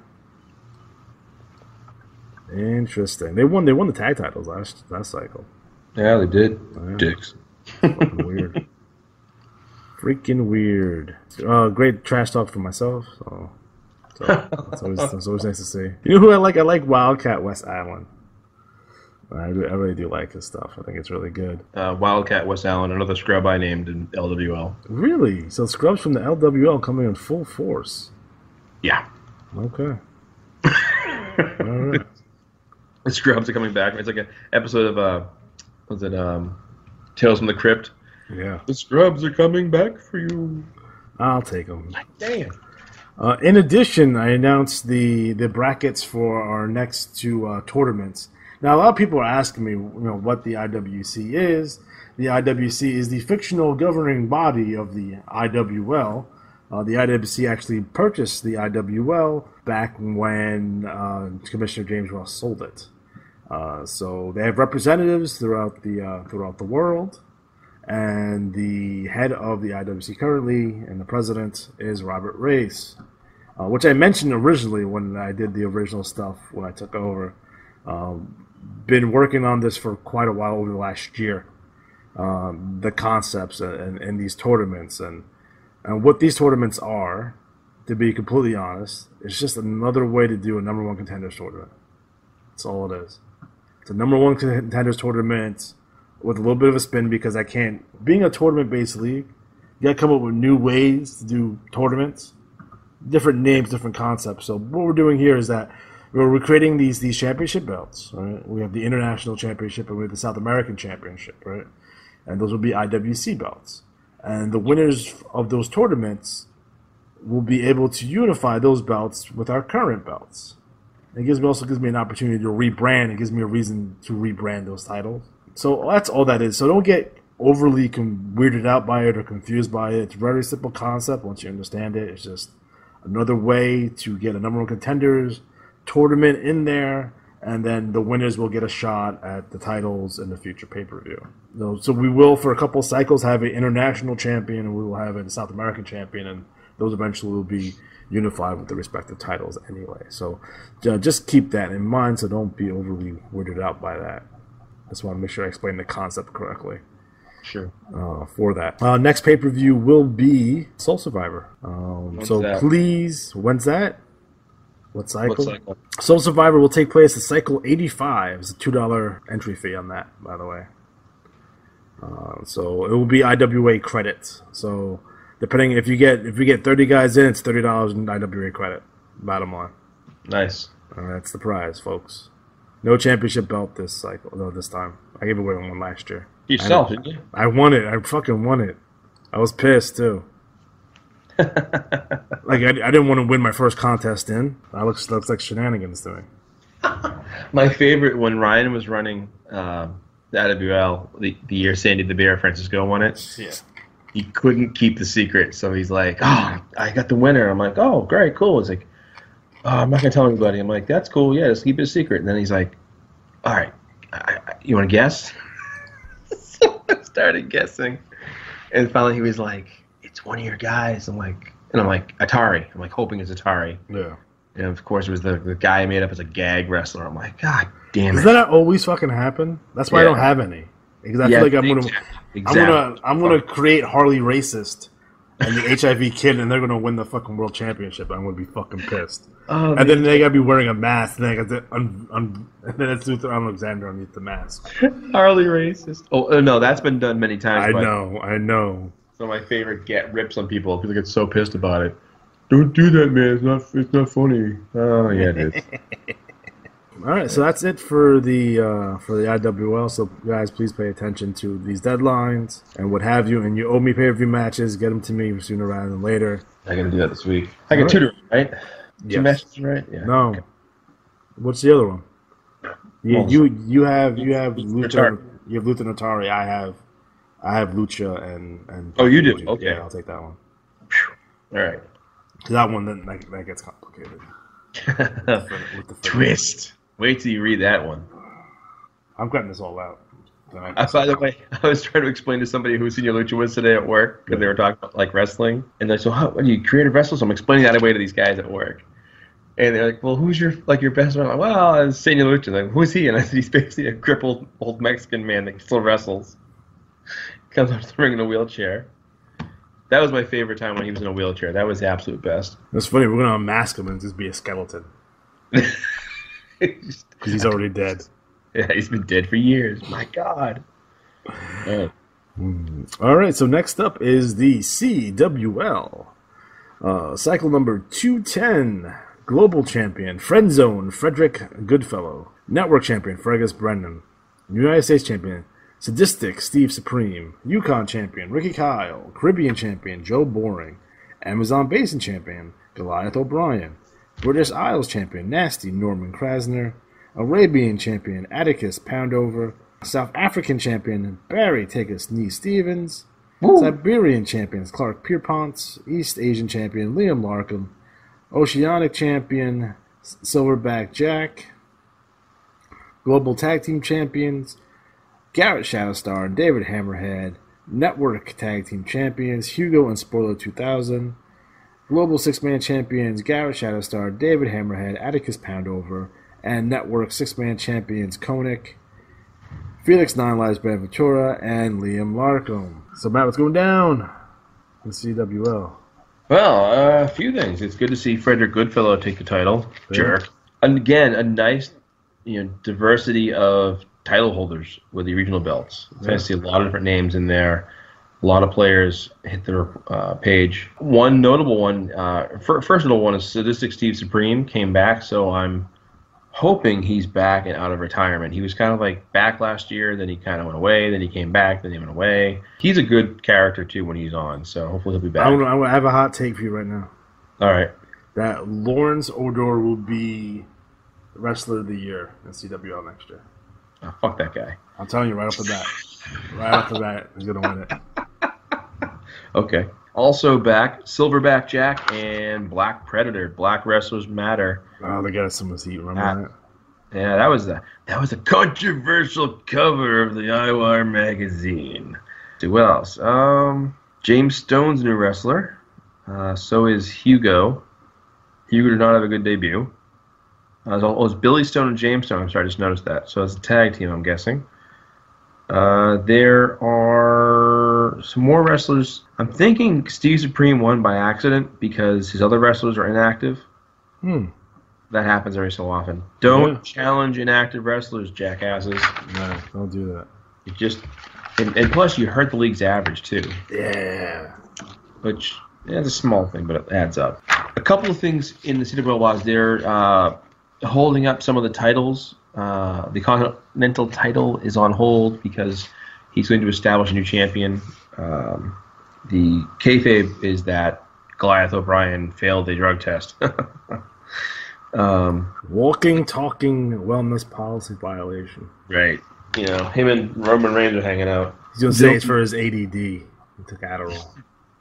Interesting. They won the tag titles last cycle. Yeah, they did. Yeah. Dicks. Fucking weird. Freaking weird. Great trash talk for myself. So that's always nice to see. You know who I like? I like Wildcat West Island. I really do like his stuff. I think it's really good. Wildcat West Allen, another scrub I named in LWL. Really? So scrubs from the LWL coming in full force. Yeah. Okay. All right. The scrubs are coming back. It's like an episode of Tales from the Crypt. Yeah. The scrubs are coming back for you. I'll take them. Damn. In addition, I announced the brackets for our next two tournaments. Now, a lot of people are asking me, what the IWC is. The IWC is the fictional governing body of the IWL. The IWC actually purchased the IWL back when Commissioner James Ross sold it. So they have representatives throughout the world, and the head of the IWC currently and the president is Robert Race, which I mentioned originally when I did the original stuff when I took over. Been working on this for quite a while over the last year. The concepts and these tournaments and what these tournaments are, to be completely honest, it's just another way to do a number one contenders tournament. That's all it is. It's a number one contenders tournament with a little bit of a spin because being a tournament-based league, you gotta come up with new ways to do tournaments, different names, different concepts. So what we're doing here is that we're creating these championship belts, right? We have the International Championship and we have the South American Championship, right? And those will be IWC belts. And the winners of those tournaments will be able to unify those belts with our current belts. It also gives me an opportunity to rebrand. It gives me a reason to rebrand those titles. So that's all that is. So don't get overly weirded out by it or confused by it. It's a very simple concept once you understand it. It's just another way to get a number one contenders tournament in there, and then the winners will get a shot at the titles in the future pay-per-view. So we will, for a couple cycles, have an international champion, and we will have a South American champion, and those eventually will be unified with the respective titles anyway. So just keep that in mind, so don't be overly weirded out by that. I just want to make sure I explain the concept correctly. Sure. For that. Next pay-per-view will be Soul Survivor. Please, when's that? What cycle? Soul Survivor will take place at cycle 85. It's a $2 entry fee on that, by the way. So it will be IWA credits. So depending if you get 30 guys in, it's $30 in IWA credit. Bottom line. Nice. That's the prize, folks. No championship belt this cycle. No, this time. I gave away one last year. Yourself, didn't you? I won it. I fucking won it. I was pissed too. Like I didn't want to win my first contest in. That looks like shenanigans to me. My favorite when Ryan was running the IWL the year Sandy the Bear Francisco won it. Yeah. He couldn't keep the secret, so he's like, "Oh, I got the winner." I'm like, "Oh, great, cool." He's like, "Oh, I'm not gonna tell anybody." I'm like, "That's cool. Yeah, just keep it a secret." And then he's like, "All right, you want to guess?" So I started guessing, and finally he was like, "It's one of your guys." I'm like, Atari. I'm like hoping it's Atari. Yeah. And of course it was the guy I made up as a gag wrestler. I'm like, God damn it. Does that not always fucking happen? That's why I don't have any. Because I feel like I'm gonna create Harley Racist and the HIV kid, and they're gonna win the fucking world championship. I'm gonna be fucking pissed. Oh, and then they gotta be wearing a mask, and then it's Luther Alexander underneath the mask. Harley Racist. Oh no, that's been done many times. I know. Some of my favorite rips on people. People get so pissed about it. Don't do that, man. It's not funny. Oh yeah, it is. All right, so that's it for the IWL. So guys, please pay attention to these deadlines and what have you. And you owe me pay-per-view matches. Get them to me sooner rather than later. I gotta do that this week. I got two, right? Yes. Two matches, right? Yeah. No. Okay. What's the other one? You have Luther. You have Luther Notari. I have Lucha and. Oh, you do? Okay. Yeah, I'll take that one. All right. That one that gets complicated. with the twist. Wait till you read that one. I'm cutting this all out. By the way, I was trying to explain to somebody who Senior Lucha was today at work because they were talking about like wrestling, and they're like, "So, what are you creative wrestlers?" So I'm explaining that away to these guys at work, and they're like, "Well, who's your best friend?" I'm like, "Well, it's Senior Lucha." Like, who's he? And I said, "He's basically a crippled old Mexican man that still wrestles. Comes up to the ring in a wheelchair." That was my favorite time when he was in a wheelchair. That was the absolute best. That's funny. We're gonna unmask him and just be a skeleton because he's already dead. Yeah, he's been dead for years. My God. Yeah. All right, so next up is the CWL. Cycle number 210. Global Champion, Friend Zone, Frederick Goodfellow. Network Champion, Fergus Brennan. United States Champion, Sadistic, Steve Supreme. Yukon Champion, Ricky Kyle. Caribbean Champion, Joe Boring. Amazon Basin Champion, Goliath O'Brien. British Isles Champion, Nasty, Norman Krasner. Arabian Champion, Atticus Poundover. South African Champion, Barry Take-A-Knee Stevens. Woo. Siberian Champions, Clark Pierpont. East Asian Champion, Liam Larkham. Oceanic Champion, Silverback Jack. Global Tag Team Champions, Garrett Shadowstar and David Hammerhead. Network Tag Team Champions, Hugo and Spoiler 2000. Global Six-Man Champions, Garrett Shadowstar, David Hammerhead, Atticus Poundover. And Network Six-Man Champions, Koenig, Felix Nine Lives Benaventura, and Liam Larkham. So, Matt, what's going down in CWL? Well, a few things. It's good to see Frederick Goodfellow take the title. Yeah. Jerk. And again, a nice diversity of title holders with the regional belts. Yeah. I see a lot of different names in there. A lot of players hit their page. One notable one, first notable one is Sadistic Steve Supreme came back, so I'm hoping he's back and out of retirement. He was kind of like back last year, then he kind of went away, then he came back, then he went away. He's a good character, too, when he's on, so hopefully he'll be back. I have a hot take for you right now. All right. That Lawrence Odor will be Wrestler of the Year in CWL next year. Oh, fuck that guy. I'm telling you right off the bat. Right off the bat, he's going to win it. Okay. Also back, Silverback Jack and Black Predator. Black Wrestlers Matter. Oh, they got some heat. Remember that? Yeah, that was a controversial cover of the IWAR magazine. Who else? James Stone's a new wrestler. So is Hugo. Hugo did not have a good debut. It was Billy Stone and James Stone. I'm sorry, I just noticed that. So it's a tag team, I'm guessing. There are some more wrestlers. I'm thinking Steve Supreme won by accident because his other wrestlers are inactive. That happens every so often. Don't challenge inactive wrestlers, jackasses. No, don't do that. You just and plus you hurt the league's average too. Yeah. Which it's a small thing, but it adds up. A couple of things in the CWL was they're holding up some of the titles. The Continental title is on hold because he's going to establish a new champion. The kayfabe is that Goliath O'Brien failed a drug test. Walking, talking, wellness policy violation. Right. Him and Roman Reigns are hanging out. He's going to say it's for his ADD. He took Adderall.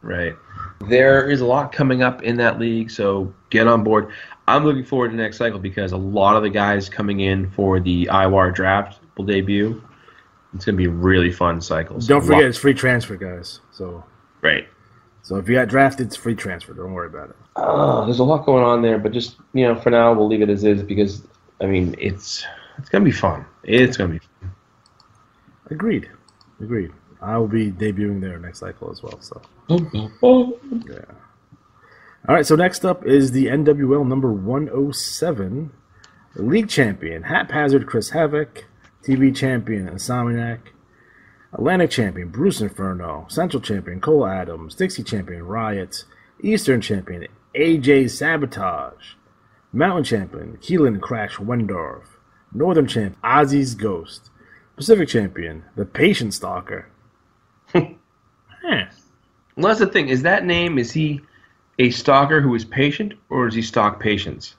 Right. There is a lot coming up in that league, so get on board. I'm looking forward to next cycle because a lot of the guys coming in for the IWAR draft will debut. It's going to be a really fun cycle. Don't forget, it's free transfer, guys. Right. So if you got drafted, it's free transfer. Don't worry about it. There's a lot going on there, but just, for now, we'll leave it as is because, it's going to be fun. It's going to be fun. Agreed. I will be debuting there next cycle as well. So. Yeah. All right, so next up is the NWL number 107. League Champion, Haphazard Chris Havoc. TV Champion, Insomniac. Atlantic Champion, Bruce Inferno. Central Champion, Cole Adams. Dixie Champion, Riot. Eastern Champion, AJ Sabotage. Mountain Champion, Keelan Crash Wendorf. Northern Champion, Ozzy's Ghost. Pacific Champion, the Patient Stalker. Well, that's the thing. Is he a stalker who is patient, or does he stalk patients?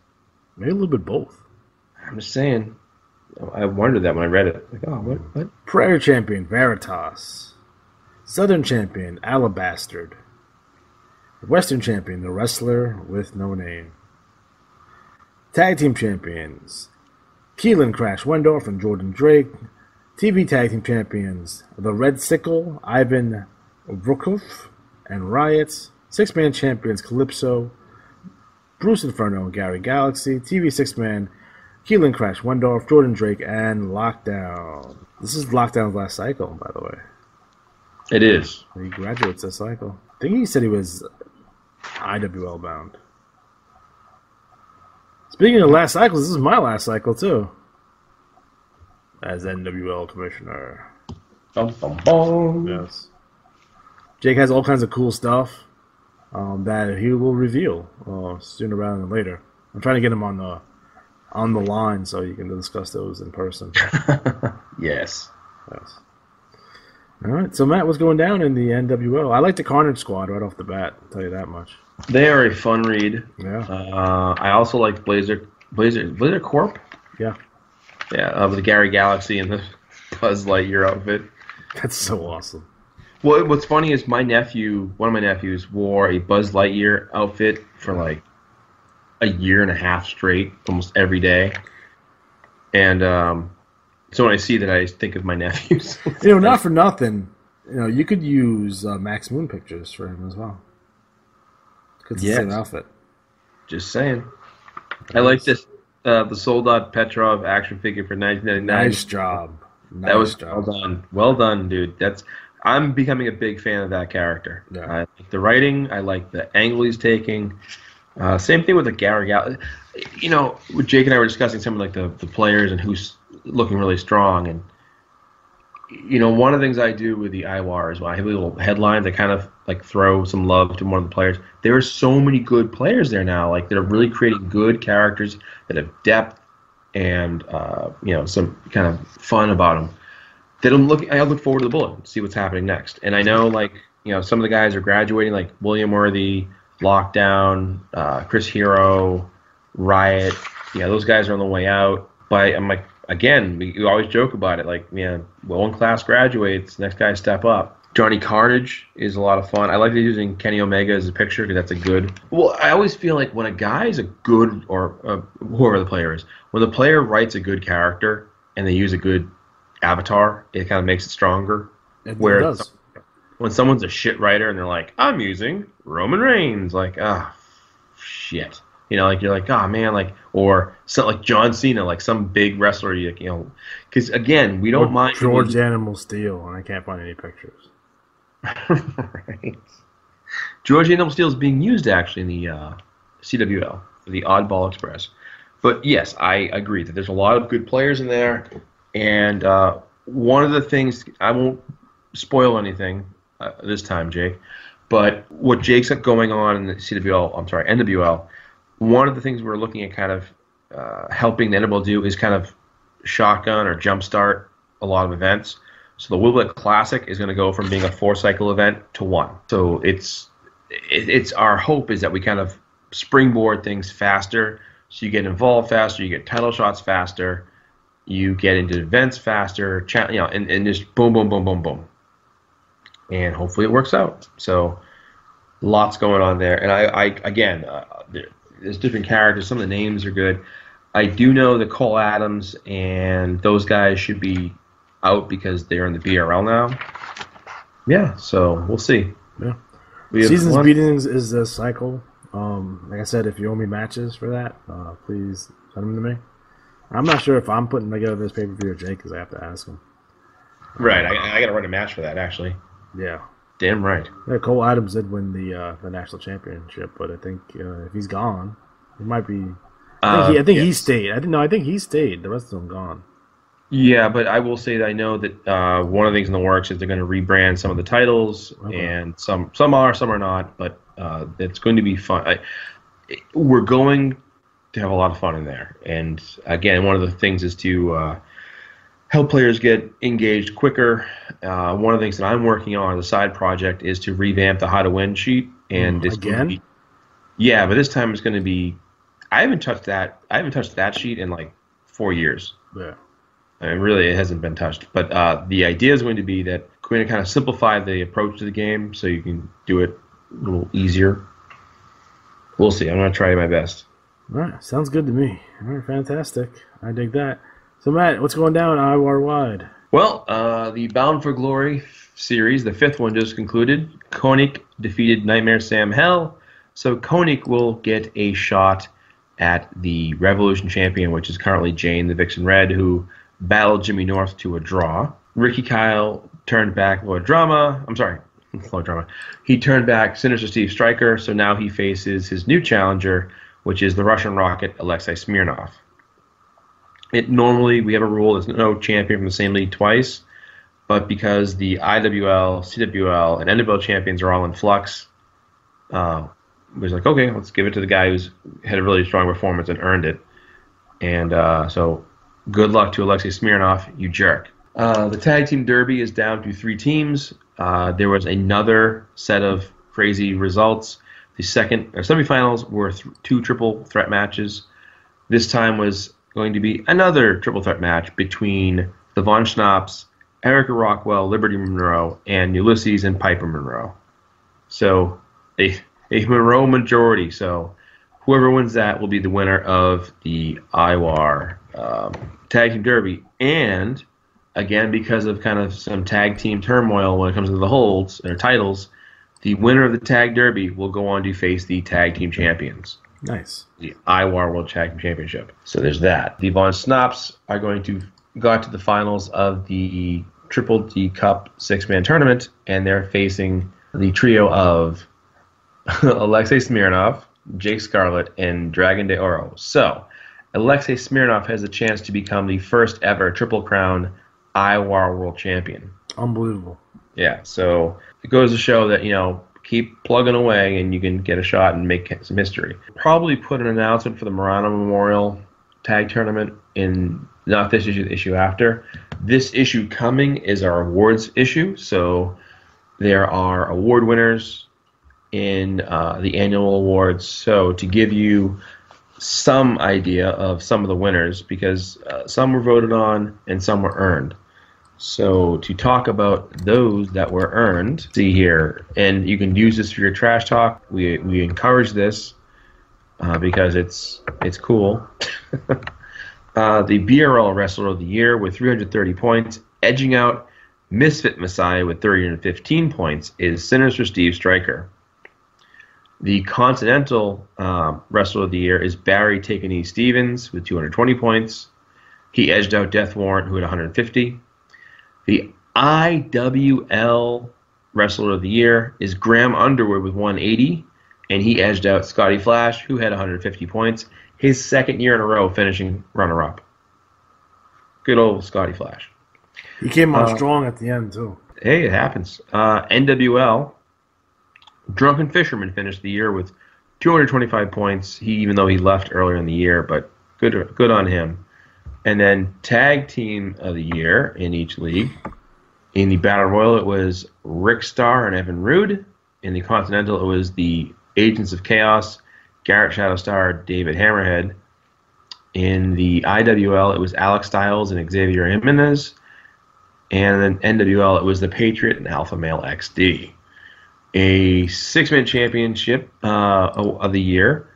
Maybe a little bit both. I'm just saying. I wondered that when I read it. Like, oh, what? Prayer Champion, Veritas. Southern Champion, Alabastard. Western Champion, the Wrestler with No Name. Tag Team Champions, Keelan Crash Wendorf and Jordan Drake. TV Tag Team Champions, the Red Sickle, Ivan Brukov and Riot. Six-Man Champions, Calypso, Bruce Inferno and Gary Galaxy. TV Six-Man, Keelan Crash Wendorf, Jordan Drake, and Lockdown. This is Lockdown's last cycle, by the way. It is. He graduates this cycle. I think he said he was IWL bound. Speaking of last cycles, this is my last cycle, too. As NWL Commissioner. Bum, bum, bum. Yes. Jake has all kinds of cool stuff that he will reveal sooner rather than later. I'm trying to get him on the line so you can discuss those in person. Yes. Yes. All right. So Matt, what's going down in the NWL? I like the Carnage Squad right off the bat. I'll tell you that much. They are a fun read. Yeah. I also like Blazer Corp. Yeah. Yeah, with the Gary Galaxy and the Buzz Lightyear outfit. That's so awesome. Well, what's funny is one of my nephews, wore a Buzz Lightyear outfit for like a year and a half straight, almost every day. And so when I see that, I think of my nephews. Not for nothing. You could use Max Moon pictures for him as well. It's the same outfit. Just saying. I like this. The Soldat Petrov action figure for 1999. Nice job. That was well done. Well done, dude. I'm becoming a big fan of that character. Yeah. I like the writing. I like the angle he's taking. Same thing with the Gary Galaxy. With Jake and I were discussing some of like the players and who's looking really strong. And one of the things I do with the IWAR is when I have little headlines, I kind of like throw some love to one of the players. There are so many good players there now. Like they're really creating good characters that have depth and some kind of fun about them. I look forward to the bullet, see what's happening next. And I know some of the guys are graduating, like William Worthy, Lockdown, Chris Hero, Riot. Yeah, those guys are on the way out. But I'm like, again, we always joke about it. Like, one class graduates, next guy step up. Johnny Carnage is a lot of fun. I like using Kenny Omega as a picture because that's a good. Well, I always feel like when a guy is a good, or whoever the player is, when the player writes a good character and they use a good avatar, it kind of makes it stronger. It does. When someone's a shit writer and they're like, I'm using Roman Reigns, like, shit. You're like, oh man, or something like John Cena, like some big wrestler, because again, we don't mind. George Animal Steel, and I can't find any pictures. Right. George Animal Steel is being used actually in the CWL, the Oddball Express. But yes, I agree that there's a lot of good players in there, and one of the things, I won't spoil anything this time, Jake, but what Jake's got going on in the NWL. One of the things we're looking at kind of helping the NWL do is kind of shotgun or jumpstart a lot of events. So the Wilbert Classic is going to go from being a 4-cycle event to 1. So it's our hope is that we kind of springboard things faster, so you get involved faster, you get title shots faster, you get into events faster, and just boom, boom, boom, boom, boom. And hopefully it works out. So lots going on there. And I again, there's different characters. Some of the names are good. I do know that Cole Adams and those guys should be out because they're in the BRL now. Yeah, so we'll see. Yeah. Season's Beatings is the cycle. Like I said, if you owe me matches for that, please send them to me. I'm not sure if I'm putting together this pay-per-view or Jake because I have to ask him. Right, I got to run a match for that, actually. Yeah. Damn right. Yeah, Cole Adams did win the national championship, but I think if he's gone, he might be. I think he stayed. I think he stayed. The rest of them gone. Yeah, but I will say that I know that one of the things in the works is they're going to rebrand some of the titles, and some are, some are not. But it's going to be fun. we're going to have a lot of fun in there. And again, one of the things is to help players get engaged quicker. One of the things that I'm working on as a side project is to revamp the How to Win sheet. And again? Yeah, but this time it's going to be. I haven't touched that sheet in like 4 years. Yeah. I mean, really, it hasn't been touched. But the idea is going to be that we're going to kind of simplify the approach to the game so you can do it a little easier. We'll see. I'm going to try my best. All right. Sounds good to me. All right. Fantastic. I dig that. So, Matt, what's going down IWAR wide? Well, the Bound for Glory series, the 5th one, just concluded. Koenig defeated Nightmare Sam Hell. So Koenig will get a shot at the Revolution champion, which is currently Jane the Vixen Red, who battled Jimmy North to a draw. Ricky Kyle turned back Lord Drama. He turned back Sinister Steve Stryker, so now he faces his new challenger, which is the Russian Rocket, Alexei Smirnov. Normally, we have a rule, there's no champion from the same league twice, but because the IWL, CWL, and NWL champions are all in flux, it was like, okay, let's give it to the guy who's had a really strong performance and earned it. And so good luck to Alexei Smirnov, you jerk. The Tag Team Derby is down to 3 teams. There was another set of crazy results. The semifinals were 2 triple threat matches. This time was going to be another triple threat match between the Von Schnapps, Erica Rockwell, Liberty Monroe, and Ulysses and Piper Monroe. So a Monroe majority. So whoever wins that will be the winner of the IWAR Tag Team Derby. And again, because of kind of some tag team turmoil when it comes to the holds or titles, the winner of the Tag Derby will go on to face the Tag Team Champions. Nice. The IWAR World Tag Team Championship. So there's that. The Von Schnapps are going to got to the finals of the Triple D Cup 6-man tournament, and they're facing the trio of Alexei Smirnov, Jake Scarlett, and Dragon de Oro. So Alexei Smirnov has a chance to become the first ever Triple Crown IWAR World Champion. Unbelievable. Yeah, so it goes to show that, keep plugging away and you can get a shot and make some history. Probably put an announcement for the Murano Memorial Tag Tournament in not this issue, the issue after. This issue coming is our awards issue, so there are award winners in the annual awards. So to give you some idea of some of the winners, because some were voted on and some were earned. So to talk about those that were earned, see here, and you can use this for your trash talk. We encourage this because it's cool. The BRL Wrestler of the Year with 330 points, edging out Misfit Messiah with 315 points, is Sinister Steve Stryker. The Continental Wrestler of the Year is Barry Taken E. Stevens with 220 points. He edged out Death Warrant, who had 150. The IWL Wrestler of the Year is Graham Underwood with 180, and he edged out Scotty Flash, who had 150 points. His second year in a row finishing runner-up. Good old Scotty Flash. He came on strong at the end, too. Hey, it happens. NWL, Drunken Fisherman finished the year with 225 points, even though he left earlier in the year, but good on him. And then Tag Team of the Year in each league. In the Battle Royal, it was Rick Starr and Evan Rude. In the Continental, it was the Agents of Chaos, Garrett Shadowstar, David Hammerhead. In the IWL, it was Alex Styles and Xavier Jimenez. And then NWL, it was the Patriot and Alpha Male XD. A 6-man championship of the year.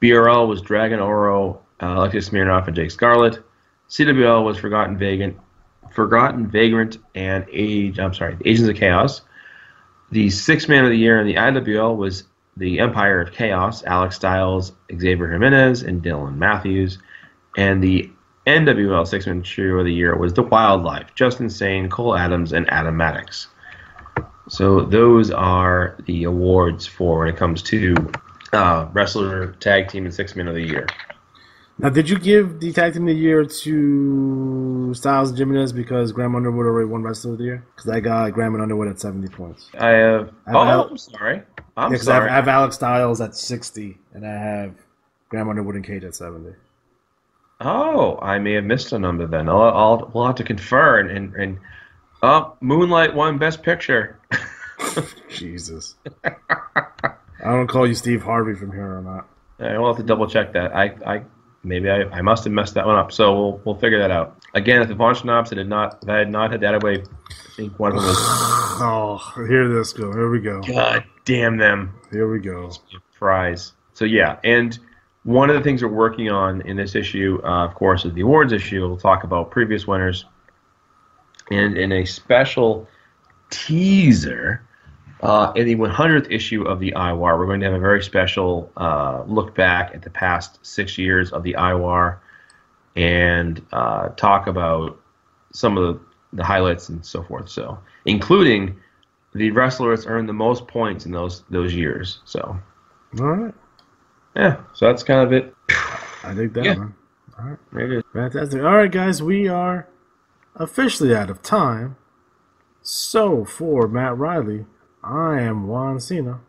BRL was Dragon Oro, Alexei Smirnov, and Jake Scarlett. CWL was Forgotten Vagrant, and Agents of Chaos. The 6-man of the year in the IWL was the Empire of Chaos, Alex Styles, Xavier Jimenez, and Dylan Matthews. And the NWL 6-man trio of the year was the Wildlife, Justin Sane, Cole Adams, and Adam Maddox. So those are the awards for when it comes to Wrestler, Tag Team, and 6-man of the year. Now, did you give the tag team of the year to Styles and Jimenez because Graham Underwood already won Wrestler of the Year? Because I got Graham and Underwood at 70 points. I have. I'm sorry. I'm sorry. I have Alex Styles at 60, and I have Graham Underwood and Cage at 70. Oh, I may have missed a number then. We'll have to confer and Moonlight won Best Picture. Jesus. I don't call you Steve Harvey from here on out. We'll have to double check that. I must have messed that one up. So we'll figure that out. Again, if the Von Schnapps had not had that away, I think one of them was. Oh, here this go. Here we go. God damn them. Here we go. Prize. So yeah, and one of the things we're working on in this issue, of course, is the awards issue. We'll talk about previous winners, and in a special teaser. In the 100th issue of the IWAR, we're going to have a very special look back at the past 6 years of the IWAR and talk about some of the highlights and so forth. So, including the wrestler that's earned the most points in those years. So, all right, yeah. So that's kind of it. I think that, man. All right, maybe. Fantastic. All right, guys, we are officially out of time. So for Matt Riley, I am Juan Cena.